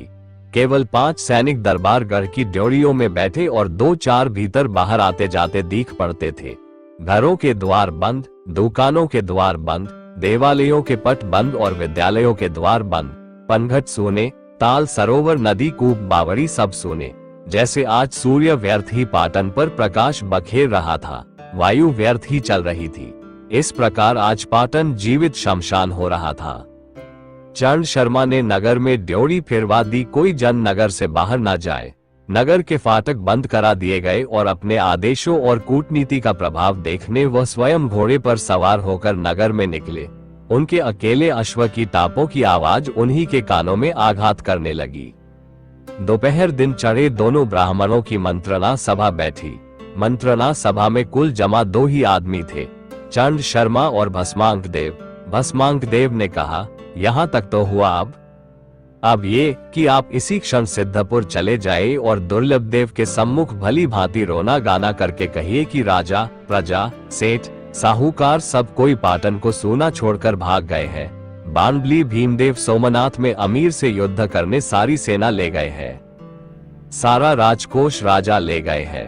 Speaker 1: केवल 5 सैनिक दरबारगढ़ की ड्योढ़ियों में बैठे और 2-4 भीतर बाहर आते जाते दिख पड़ते थे। घरों के द्वार बंद, दुकानों के द्वार बंद, देवालयों के पट बंद और विद्यालयों के द्वार बंद। पनघट सूने, ताल सरोवर नदी कूप बावड़ी सब सूने। जैसे आज सूर्य व्यर्थ ही पाटन पर प्रकाश बखेर रहा था, वायु व्यर्थ ही चल रही थी। इस प्रकार आज पाटन जीवित शमशान हो रहा था। चंद शर्मा ने नगर में ड्योढ़ी फिरवा दी, कोई जन नगर से बाहर न जाए। नगर के फाटक बंद करा दिए गए और अपने आदेशों और कूटनीति का प्रभाव देखने वह स्वयं घोड़े पर सवार होकर नगर में निकले। उनके अकेले अश्व की टापों की आवाज उन्हीं के कानों में आघात करने लगी। दोपहर दिन चढ़े दोनों ब्राह्मणों की मंत्रणा सभा बैठी। मंत्रणा सभा में कुल जमा 2 ही आदमी थे, चंद शर्मा और भस्मांक देव। भस्मांक देव ने कहा, यहाँ तक तो हुआ। अब ये कि आप इसी क्षण सिद्धपुर चले जाए और दुर्लभ देव के सम्मुख भली भांति रोना गाना करके कहिए कि राजा, प्रजा, सेठ, साहूकार सब कोई पाटन को सूना छोड़कर भाग गए हैं। बाणबली भीमदेव सोमनाथ में अमीर से युद्ध करने सारी सेना ले गए हैं। सारा राजकोष राजा ले गए हैं।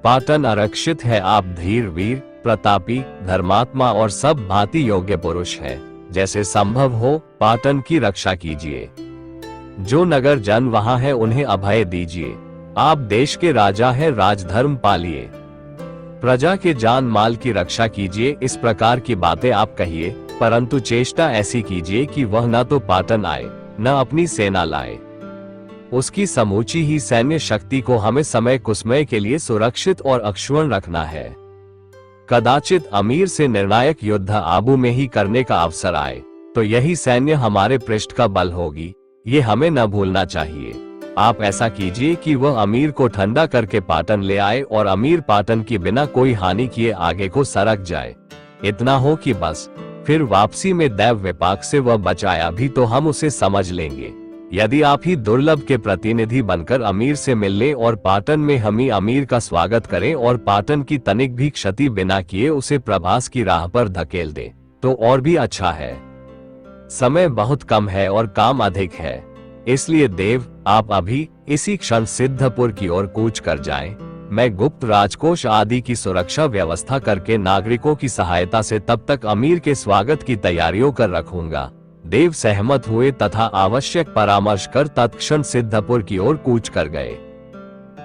Speaker 1: पाटन आरक्षित है। आप धीर, वीर, प्रतापी, धर्मात्मा और सब भांति योग्य पुरुष है। जैसे संभव हो पाटन की रक्षा कीजिए। जो नगर जन वहां है उन्हें अभय दीजिए। आप देश के राजा हैं, राजधर्म पालिए। प्रजा के जान माल की रक्षा कीजिए, इस प्रकार की बातें आप कहिए, परंतु चेष्टा ऐसी कीजिए कि वह न तो पाटन आए न अपनी सेना लाए। उसकी समूची ही सैन्य शक्ति को हमें समय कुसमय के लिए सुरक्षित और अक्षुण्ण रखना है। कदाचित अमीर से निर्णायक युद्ध आबू में ही करने का अवसर आए तो यही सैन्य हमारे पृष्ठ का बल होगी, ये हमें न भूलना चाहिए। आप ऐसा कीजिए कि वह अमीर को ठंडा करके पाटन ले आए और अमीर पाटन की बिना कोई हानि किए आगे को सरक जाए। इतना हो कि बस फिर वापसी में दैव विपाक से वह बचाया भी तो हम उसे समझ लेंगे। यदि आप ही दुर्लभ के प्रतिनिधि बनकर अमीर से मिलने और पाटन में हम ही अमीर का स्वागत करें और पाटन की तनिक भी क्षति बिना किए उसे प्रभास की राह पर धकेल दें तो और भी अच्छा है। समय बहुत कम है और काम अधिक है, इसलिए देव आप अभी इसी क्षण सिद्धपुर की ओर कूच कर जाएं। मैं गुप्त राजकोष आदि की सुरक्षा व्यवस्था करके नागरिकों की सहायता से तब तक अमीर के स्वागत की तैयारियों कर रखूंगा। देव सहमत हुए तथा आवश्यक परामर्श कर तत्क्षण सिद्धपुर की ओर कूच कर गए।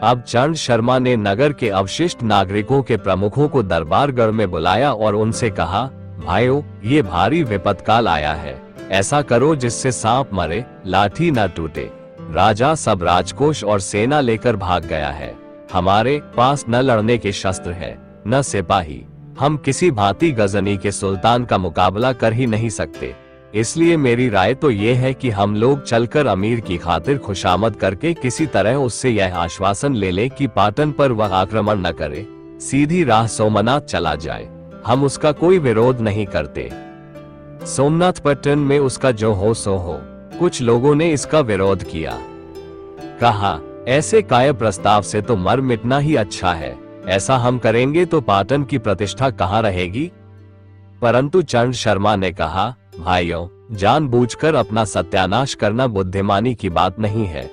Speaker 1: अब चंड शर्मा ने नगर के अवशिष्ट नागरिकों के प्रमुखों को दरबारगढ़ में बुलाया और उनसे कहा, भाइयों, ये भारी विपत्काल आया है, ऐसा करो जिससे सांप मरे लाठी न टूटे। राजा सब राजकोष और सेना लेकर भाग गया है। हमारे पास न लड़ने के शस्त्र है न सिपाही। हम किसी भांति गजनी के सुल्तान का मुकाबला कर ही नहीं सकते। इसलिए मेरी राय तो ये है कि हम लोग चलकर अमीर की खातिर खुशामद करके किसी तरह उससे यह आश्वासन ले लें कि पाटन पर वह आक्रमण न करे, सीधी राह सोमनाथ चला जाए। हम उसका कोई विरोध नहीं करते। सोमनाथ पट्टन में उसका जो हो सो हो। कुछ लोगों ने इसका विरोध किया, कहा ऐसे काय प्रस्ताव से तो मर मिटना ही अच्छा है। ऐसा हम करेंगे तो पाटन की प्रतिष्ठा कहाँ रहेगी। परंतु चंड शर्मा ने कहा, भाइयों, जानबूझकर अपना सत्यानाश करना बुद्धिमानी की बात नहीं है।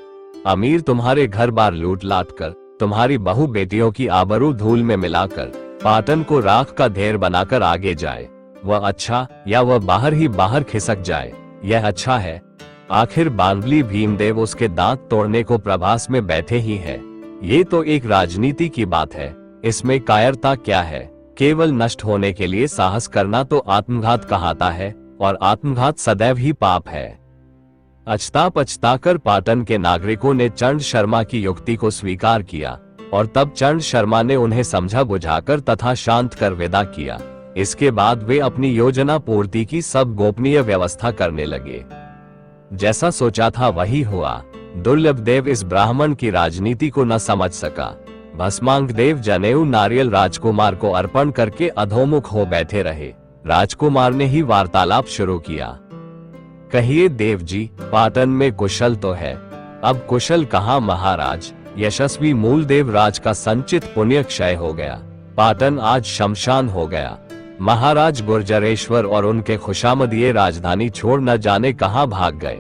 Speaker 1: अमीर तुम्हारे घर बार लूट लाट कर, तुम्हारी बहु बेटियों की आबरू धूल में मिलाकर पाटन को राख का ढेर बनाकर आगे जाए, वह अच्छा, या वह बाहर ही बाहर खिसक जाए, यह अच्छा है। आखिर बानबली भीमदेव उसके दांत तोड़ने को प्रभास में बैठे ही है। ये तो एक राजनीति की बात है, इसमें कायरता क्या है। केवल नष्ट होने के लिए साहस करना तो आत्मघात कहाता है और आत्मघात सदैव ही पाप है। अचता पछताकर पाटन के नागरिकों ने चंड शर्मा की युक्ति को स्वीकार किया और तब चंड शर्मा ने उन्हें समझा बुझाकर तथा शांत कर विदा किया। इसके बाद वे अपनी योजना पूर्ति की सब गोपनीय व्यवस्था करने लगे। जैसा सोचा था वही हुआ। दुर्लभ देव इस ब्राह्मण की राजनीति को न समझ सका। भस्मांग देव जनेऊ नारियल राजकुमार को अर्पण करके अधोमुख हो बैठे रहे। राजकुमार ने ही वार्तालाप शुरू किया। कहिए देव जी, पाटन में कुशल तो है। अब कुशल कहाँ महाराज, यशस्वी मूलदेव राज का संचित पुण्य क्षय हो गया। पाटन आज शमशान हो गया। महाराज गुर्जरेश्वर और उनके खुशामदिये राजधानी छोड़ न जाने कहां भाग गए।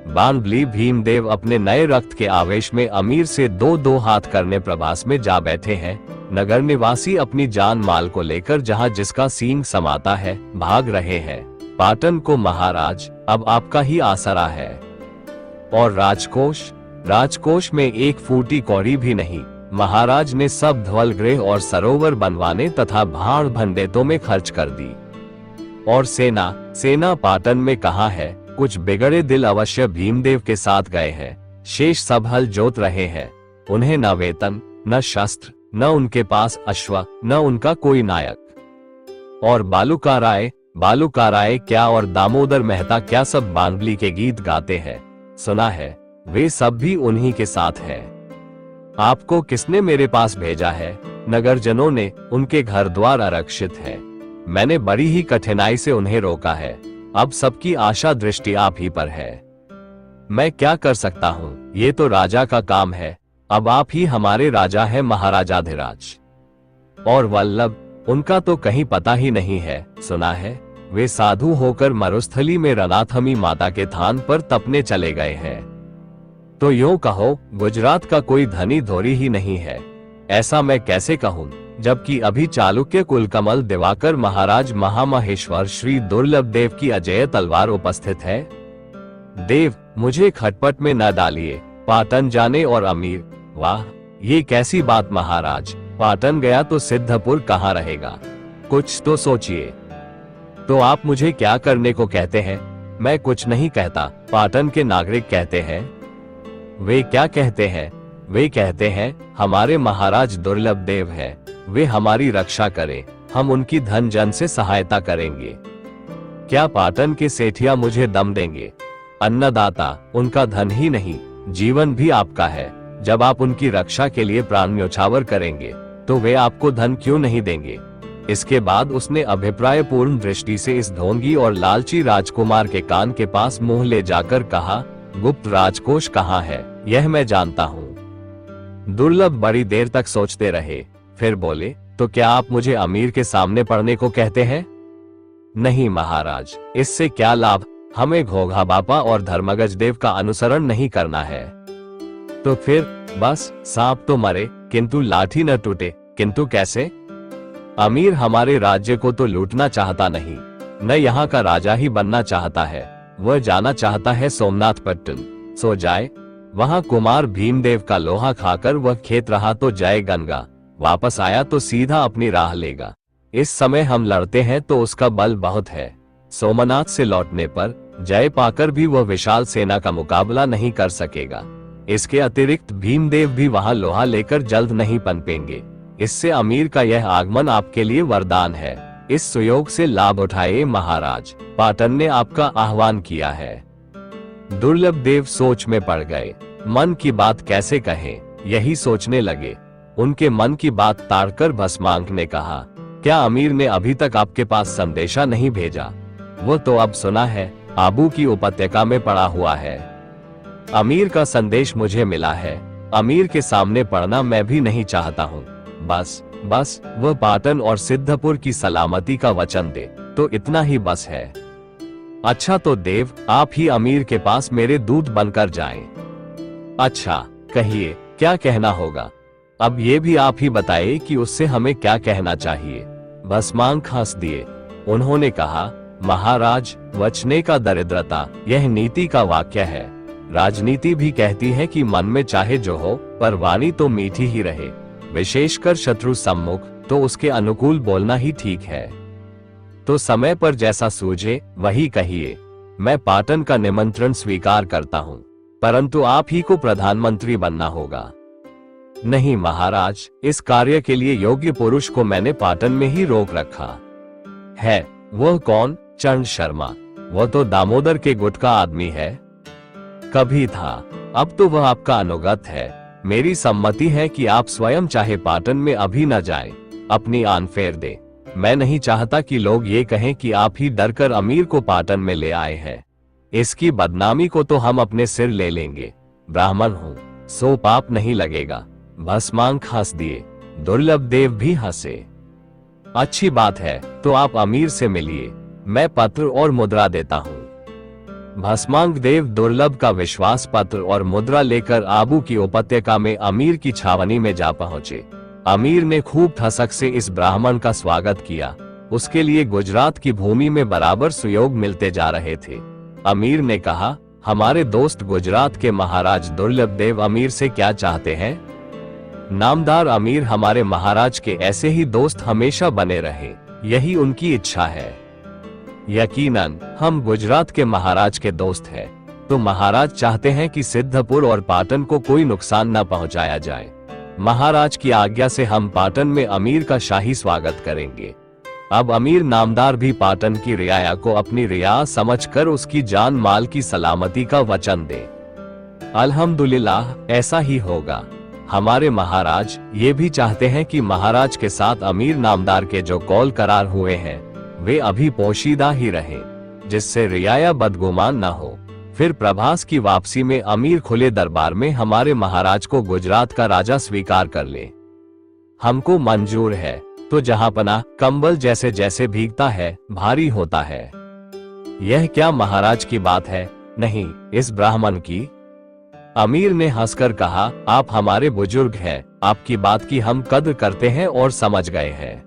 Speaker 1: बानबली भीमदेव अपने नए रक्त के आवेश में अमीर से दो हाथ करने प्रवास में जा बैठे हैं। नगर निवासी अपनी जान माल को लेकर जहां जिसका सींग समाता है भाग रहे हैं। पाटन को महाराज अब आपका ही आसरा है। और राजकोष में एक फूटी कौड़ी भी नहीं। महाराज ने सब धवल गृह और सरोवर बनवाने तथा भाड़ भंडेतों में खर्च कर दी। और सेना पाटन में कहाँ है। कुछ बिगड़े दिल अवश्य भीमदेव के साथ गए हैं। शेष सब हल जोत रहे हैं। उन्हें न वेतन न शस्त्र, न उनके पास अश्व, न उनका कोई नायक। और बालूका राय क्या और दामोदर मेहता क्या सब बानबली के गीत गाते हैं, सुना है। वे सब भी उन्हीं के साथ हैं। आपको किसने मेरे पास भेजा है। नगरजनों ने। उनके घर द्वार आरक्षित है। मैंने बड़ी ही कठिनाई से उन्हें रोका है। अब सबकी आशा दृष्टि आप ही पर है। मैं क्या कर सकता हूँ, ये तो राजा का काम है। अब आप ही हमारे राजा हैं महाराजाधिराज। और वल्लभ, उनका तो कहीं पता ही नहीं है। सुना है वे साधु होकर मरुस्थली में रनाथमी माता के थान पर तपने चले गए हैं। तो यूं कहो गुजरात का कोई धनी धोरी ही नहीं है। ऐसा मैं कैसे कहूँ, जबकि अभी चालुक्य कुलकमल दिवाकर महाराज महामहेश्वर श्री दुर्लभ देव की अजेय तलवार उपस्थित है। देव, मुझे खटपट में न डालिए। पाटन जाने और अमीर, वाह, ये कैसी बात महाराज। पाटन गया तो सिद्धपुर कहाँ रहेगा? कुछ तो सोचिए। तो आप मुझे क्या करने को कहते हैं? मैं कुछ नहीं कहता, पाटन के नागरिक कहते हैं। वे क्या कहते हैं? वे कहते हैं हमारे महाराज दुर्लभ देव है, वे हमारी रक्षा करें, हम उनकी धन जन से सहायता करेंगे। क्या पाटन के सेठिया मुझे दम देंगे? अन्नदाता, उनका धन ही नहीं, जीवन भी आपका है। जब आप उनकी रक्षा के लिए प्राण न्योछावर करेंगे तो वे आपको धन क्यों नहीं देंगे? इसके बाद उसने अभिप्राय पूर्ण दृष्टि से इस ढोंगी और लालची राजकुमार के कान के पास मुंह ले जाकर कहा, गुप्त राजकोष कहाँ है, यह मैं जानता हूँ। दुर्लभ बड़ी देर तक सोचते रहे, फिर बोले, तो क्या आप मुझे अमीर के सामने पढ़ने को कहते हैं? नहीं महाराज, इससे क्या लाभ, हमें घोघा बापा और धर्मगज देव का अनुसरण नहीं करना है। तो फिर बस सांप तो मरे किंतु लाठी न टूटे। किंतु कैसे? अमीर हमारे राज्य को तो लूटना चाहता नहीं, न यहाँ का राजा ही बनना चाहता है। वह जाना चाहता है सोमनाथ पट्टन, सो जाए। वहां कुमार भीमदेव का लोहा खाकर वह खेत रहा तो जय गंगा, वापस आया तो सीधा अपनी राह लेगा। इस समय हम लड़ते हैं तो उसका बल बहुत है, सोमनाथ से लौटने पर जय पाकर भी वह विशाल सेना का मुकाबला नहीं कर सकेगा। इसके अतिरिक्त भीमदेव भी वहां लोहा लेकर जल्द नहीं पनपेंगे। इससे अमीर का यह आगमन आपके लिए वरदान है। इस सुयोग से लाभ उठाए महाराज, पाटन ने आपका आह्वान किया है। दुर्लभ देव सोच में पड़ गए, मन की बात कैसे कहें, यही सोचने लगे। उनके मन की बात ताड़कर भस्मांक ने कहा, क्या अमीर ने अभी तक आपके पास संदेशा नहीं भेजा? वो तो अब सुना है, आबू की उपत्यका में पड़ा हुआ है। अमीर का संदेश मुझे मिला है, अमीर के सामने पढ़ना मैं भी नहीं चाहता हूँ। बस वह पाटन और सिद्धपुर की सलामती का वचन दे तो इतना ही बस है। अच्छा तो देव, आप ही अमीर के पास मेरे दूत बनकर जाएं। अच्छा कहिए, क्या कहना होगा? अब ये भी आप ही बताइए कि उससे हमें क्या कहना चाहिए। भस्मांक हंस दिए। उन्होंने कहा, महाराज, वचने का दरिद्रता, यह नीति का वाक्य है। राजनीति भी कहती है कि मन में चाहे जो हो, पर वाणी तो मीठी ही रहे। विशेषकर शत्रु सम्मुख तो उसके अनुकूल बोलना ही ठीक है। तो समय पर जैसा सूझे वही कहिए। मैं पाटन का निमंत्रण स्वीकार करता हूँ, परंतु आप ही को प्रधानमंत्री बनना होगा। नहीं महाराज, इस कार्य के लिए योग्य पुरुष को मैंने पाटन में ही रोक रखा है। वह कौन? चंड शर्मा। वह तो दामोदर के गुट का आदमी है। कभी था, अब तो वह आपका अनुगत है। मेरी सम्मति है कि आप स्वयं चाहे पाटन में अभी न जाएं, अपनी आन फेर दे। मैं नहीं चाहता कि लोग ये कहें कि आप ही डरकर अमीर को पाटन में ले आए हैं। इसकी बदनामी को तो हम अपने सिर ले लेंगे। ब्राह्मण हूँ, सो पाप नहीं लगेगा। भस्मांक हंस दिए। दुर्लभ देव भी हंसे। अच्छी बात है, तो आप अमीर से मिलिए, मैं पत्र और मुद्रा देता हूँ। भस्मांक देव दुर्लभ का विश्वास पत्र और मुद्रा लेकर आबू की उपत्यका में अमीर की छावनी में जा पहुंचे। अमीर ने खूब ठसक से इस ब्राह्मण का स्वागत किया। उसके लिए गुजरात की भूमि में बराबर सुयोग मिलते जा रहे थे। अमीर ने कहा, हमारे दोस्त गुजरात के महाराज दुर्लभ देव अमीर से क्या चाहते हैं? नामदार अमीर हमारे महाराज के ऐसे ही दोस्त हमेशा बने रहे, यही उनकी इच्छा है। यकीनन हम गुजरात के महाराज के दोस्त हैं, तो महाराज चाहते हैं कि सिद्धपुर और पाटन को कोई नुकसान न पहुंचाया जाए। महाराज की आज्ञा से हम पाटन में अमीर का शाही स्वागत करेंगे। अब अमीर नामदार भी पाटन की रियाया को अपनी रिया समझकर उसकी जान माल की सलामती का वचन दे। अल्हम्दुलिल्लाह, ऐसा ही होगा। हमारे महाराज ये भी चाहते हैं कि महाराज के साथ अमीर नामदार के जो कौल करार हुए हैं वे अभी पोशीदा ही रहें, जिससे रियाया बदगुमान न हो। फिर प्रभास की वापसी में अमीर खुले दरबार में हमारे महाराज को गुजरात का राजा स्वीकार कर ले। हमको मंजूर है। तो जहांपना कंबल जैसे जैसे भीगता है भारी होता है। यह क्या महाराज की बात है? नहीं, इस ब्राह्मण की। अमीर ने हंसकर कहा, आप हमारे बुजुर्ग हैं, आपकी बात की हम कद्र करते हैं और समझ गए हैं।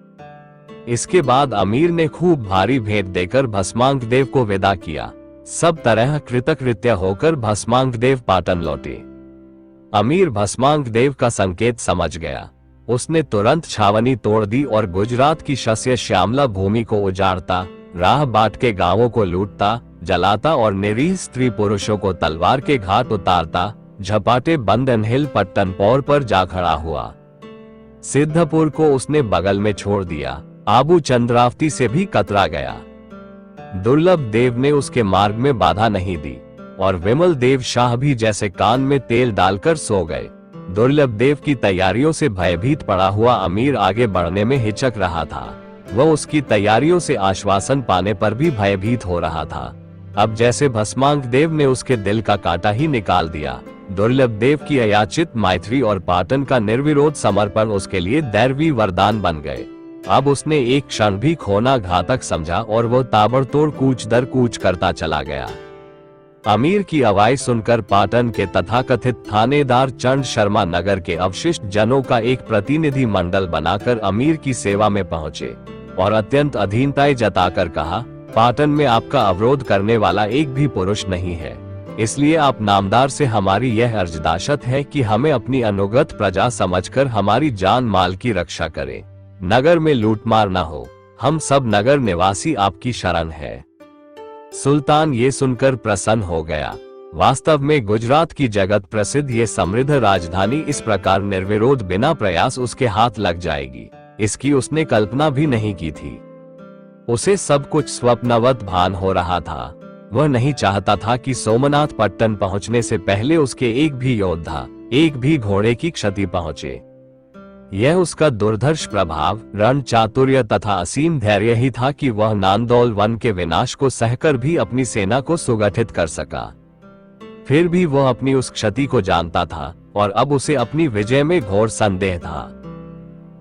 Speaker 1: इसके बाद अमीर ने खूब भारी भेंट देकर भस्मांक देव को विदा किया। सब तरह कृतकृत्य होकर भस्मांक देव पाटन लौटे। अमीर भस्मांक देव का संकेत समझ गया। उसने तुरंत छावनी तोड़ दी और गुजरात की शस्य श्यामला भूमि को उजाड़ता, राह बाट के गांवों को लूटता, जलाता और निरीह स्त्री पुरुषों को तलवार के घाट उतारता झपाटे बंद हिल पट्टन पौर पर जा खड़ा हुआ। सिद्धपुर को उसने बगल में छोड़ दिया, आबू चंद्रावती से भी कतरा गया। दुर्लभ देव ने उसके मार्ग में बाधा नहीं दी और विमल देव शाह भी जैसे कान में तेल डालकर सो गए। दुर्लभ देव की तैयारियों से भयभीत पड़ा हुआ अमीर आगे बढ़ने में हिचक रहा था। वह उसकी तैयारियों से आश्वासन पाने पर भी भयभीत हो रहा था। अब जैसे भस्मांक देव ने उसके दिल का कांटा ही निकाल दिया। दुर्लभ देव की अयाचित मैत्री और पाटन का निर्विरोध समर्पण उसके लिए दैवी वरदान बन गए। अब उसने एक क्षण भी खोना घातक समझा और वो ताबड़तोड़ कूच दर कूच करता चला गया। अमीर की आवाज सुनकर पाटन के तथाकथित थानेदार चंद शर्मा नगर के अवशिष्ट जनों का एक प्रतिनिधि मंडल बनाकर अमीर की सेवा में पहुंचे और अत्यंत अधीनता जताकर कहा, पाटन में आपका अवरोध करने वाला एक भी पुरुष नहीं है, इसलिए आप नामदार से हमारी यह अर्जदाशत है कि हमें अपनी अनुगत प्रजा समझकर हमारी जान माल की रक्षा करें। नगर में लूटमार न हो, हम सब नगर निवासी आपकी शरण है। सुल्तान ये सुनकर प्रसन्न हो गया। वास्तव में गुजरात की जगत प्रसिद्ध ये समृद्ध राजधानी इस प्रकार निर्विरोध बिना प्रयास उसके हाथ लग जाएगी, इसकी उसने कल्पना भी नहीं की थी। उसे सब कुछ स्वप्नवत भान हो रहा था। वह नहीं चाहता था कि सोमनाथ पट्टन पहुंचने से पहले उसके एक भी योद्धा, एक भी घोड़े की क्षति पहुंचे। यह उसका दुर्धर्ष प्रभाव, रण चातुर्य तथा असीम धैर्य ही था कि वह नांदौल वन के विनाश को सहकर भी अपनी सेना को सुगठित कर सका। फिर भी वह अपनी उस क्षति को जानता था और अब उसे अपनी विजय में घोर संदेह था।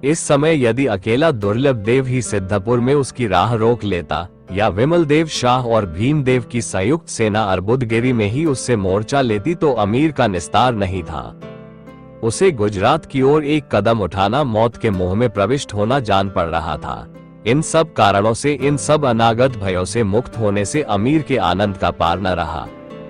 Speaker 1: इस समय यदि अकेला दुर्लभ देव ही सिद्धपुर में उसकी राह रोक लेता या विमल देव शाह और भीमदेव की संयुक्त सेना अर्बुदगिरी में ही उससे मोर्चा लेती तो अमीर का निस्तार नहीं था। उसे गुजरात की ओर एक कदम उठाना मौत के मुंह में प्रविष्ट होना जान पड़ रहा था। इन सब कारणों से, इन सब अनागत भयों से मुक्त होने से अमीर के आनंद का पार न रहा।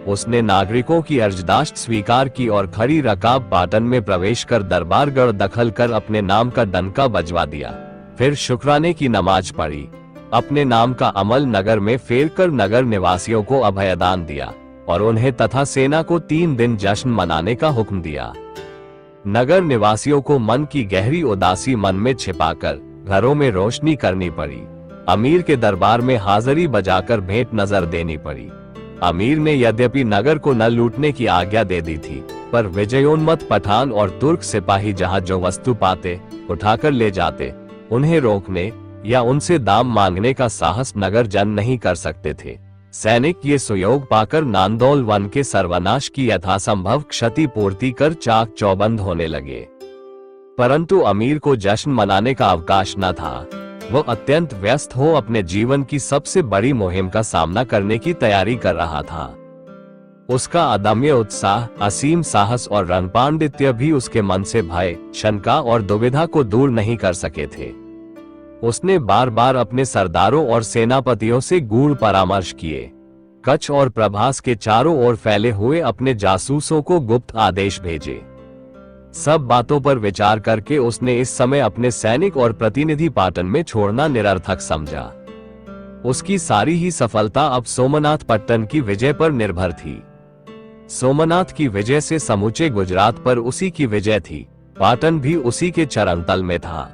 Speaker 1: उसने नागरिकों की अर्जदाश्त स्वीकार की और खड़ी रकाब पाटन में प्रवेश कर दरबारगढ़ दखल कर अपने नाम का डंका बजवा दिया। फिर शुक्राने की नमाज पढ़ी, अपने नाम का अमल नगर में फेरकर नगर निवासियों को अभयदान दिया और उन्हें तथा सेना को 3 दिन जश्न मनाने का हुक्म दिया। नगर निवासियों को मन की गहरी उदासी मन में छिपाकर घरों में रोशनी करनी पड़ी। अमीर के दरबार में हाजिरी बजाकर भेंट नजर देनी पड़ी। अमीर ने यद्यपि नगर को न लूटने की आज्ञा दे दी थी, पर विजयोन्मत्त पठान और तुर्क सिपाही जहां जो वस्तु पाते उठाकर ले जाते, उन्हें रोकने या उनसे दाम मांगने का साहस नगर जन नहीं कर सकते थे। सैनिक ये सुयोग पाकर नांदौल वन के सर्वनाश की यथासंभव क्षति पूर्ति कर चाक चौबंद होने लगे। परंतु अमीर को जश्न मनाने का अवकाश न था। वो अत्यंत व्यस्त हो अपने जीवन की सबसे बड़ी मुहिम का सामना करने की तैयारी कर रहा था। उसका अदम्य उत्साह, असीम साहस और रणपांडित्य भी उसके मन से भय, शंका और दुविधा को दूर नहीं कर सके थे। उसने बार बार अपने सरदारों और सेनापतियों से गूढ़ परामर्श किए। कच्छ और प्रभास के चारों ओर फैले हुए अपने जासूसों को गुप्त आदेश भेजे। सब बातों पर विचार करके उसने इस समय अपने सैनिक और प्रतिनिधि पाटन में छोड़ना निरर्थक समझा। उसकी सारी ही सफलता अब सोमनाथ पट्टन की विजय पर निर्भर थी। सोमनाथ की विजय से समूचे गुजरात पर उसी की विजय थी। पाटन भी उसी के चरण तल में था।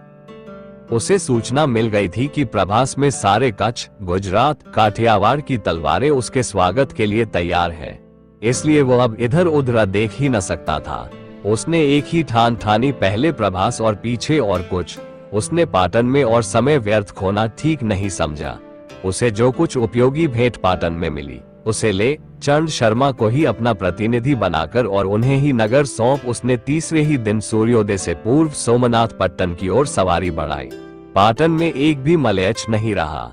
Speaker 1: उसे सूचना मिल गई थी कि प्रभास में सारे कच्छ, गुजरात, काठियावाड़ की तलवारें उसके स्वागत के लिए तैयार है, इसलिए वो अब इधर उधर देख ही न सकता था। उसने एक ही ठान ठानी, पहले प्रभास और पीछे और कुछ। उसने पाटन में और समय व्यर्थ खोना ठीक नहीं समझा। उसे जो कुछ उपयोगी भेंट पाटन में मिली उसे ले चंद शर्मा को ही अपना प्रतिनिधि बनाकर और उन्हें ही नगर सौंप उसने तीसरे ही दिन सूर्योदय से पूर्व सोमनाथ पट्टन की ओर सवारी बढ़ाई। पाटन में एक भी मलयच नहीं रहा।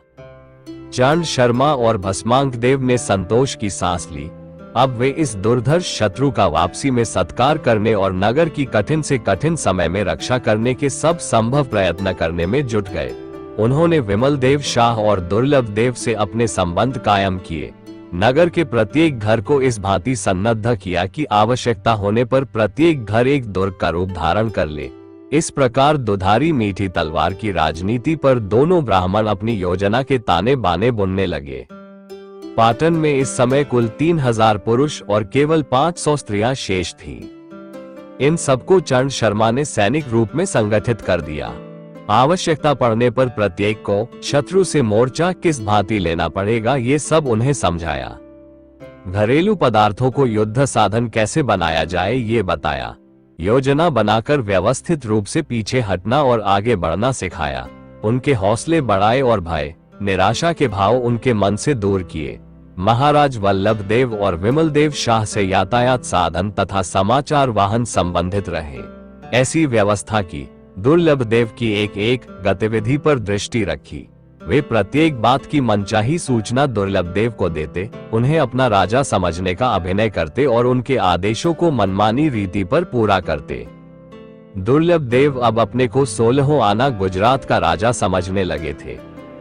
Speaker 1: चंद शर्मा और भस्मांक देव ने संतोष की सांस ली। अब वे इस दुर्धर्ष शत्रु का वापसी में सत्कार करने और नगर की कठिन से कठिन समय में रक्षा करने के सब संभव प्रयत्न करने में जुट गए। उन्होंने विमल देव शाह और दुर्लभ देव से अपने संबंध कायम किए। नगर के प्रत्येक घर को इस भांति सन्नद्ध किया कि आवश्यकता होने पर प्रत्येक घर एक दुर्ग का रूप धारण कर ले। इस प्रकार दुधारी मीठी तलवार की राजनीति पर दोनों ब्राह्मण अपनी योजना के ताने बाने बुनने लगे। पाटन में इस समय कुल 3000 पुरुष और केवल 500 स्त्रियां शेष थीं। इन सबको चंड शर्मा ने सैनिक रूप में संगठित कर दिया। आवश्यकता पड़ने पर प्रत्येक को शत्रु से मोर्चा किस भांति लेना पड़ेगा ये सब उन्हें समझाया। घरेलू पदार्थों को युद्ध साधन कैसे बनाया जाए ये बताया। योजना बनाकर व्यवस्थित रूप से पीछे हटना और आगे बढ़ना सिखाया। उनके हौसले बढ़ाए और भय निराशा के भाव उनके मन से दूर किए। महाराज वल्लभ देव और विमल देव शाह से यातायात साधन तथा समाचार वाहन संबंधित रहे, ऐसी व्यवस्था की। दुर्लभ देव की एक एक गतिविधि पर दृष्टि रखी। वे प्रत्येक बात की मनचाही सूचना दुर्लभ देव को देते, उन्हें अपना राजा समझने का अभिनय करते और उनके आदेशों को मनमानी रीति पर पूरा करते। दुर्लभ देव अब अपने को 16 आना गुजरात का राजा समझने लगे थे।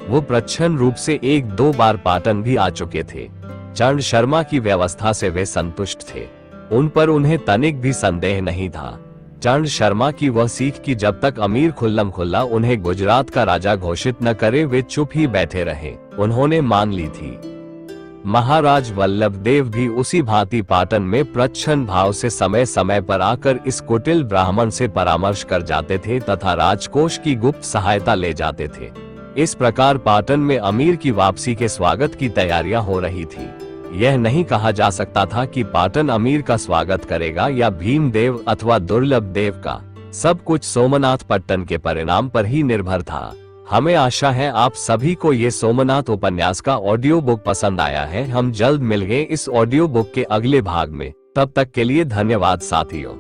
Speaker 1: वो प्रच्छन्न रूप से 1-2 बार पाटन भी आ चुके थे। चंड शर्मा की व्यवस्था से वे संतुष्ट थे। उन पर उन्हें तनिक भी संदेह नहीं था। चंड शर्मा की वह सीख कि जब तक अमीर खुल्लम खुल्ला उन्हें गुजरात का राजा घोषित न करे वे चुप ही बैठे रहे, उन्होंने मान ली थी। महाराज वल्लभ देव भी उसी भांति पाटन में प्रच्छन्न भाव से समय समय पर आकर इस कुटिल ब्राह्मण से परामर्श कर जाते थे तथा राजकोष की गुप्त सहायता ले जाते थे। इस प्रकार पाटन में अमीर की वापसी के स्वागत की तैयारियां हो रही थी। यह नहीं कहा जा सकता था कि पाटन अमीर का स्वागत करेगा या भीमदेव अथवा दुर्लभ देव का। सब कुछ सोमनाथ पट्टन के परिणाम पर ही निर्भर था। हमें आशा है आप सभी को ये सोमनाथ उपन्यास का ऑडियो बुक पसंद आया है। हम जल्द मिलेंगे इस ऑडियो बुक के अगले भाग में। तब तक के लिए धन्यवाद साथियों।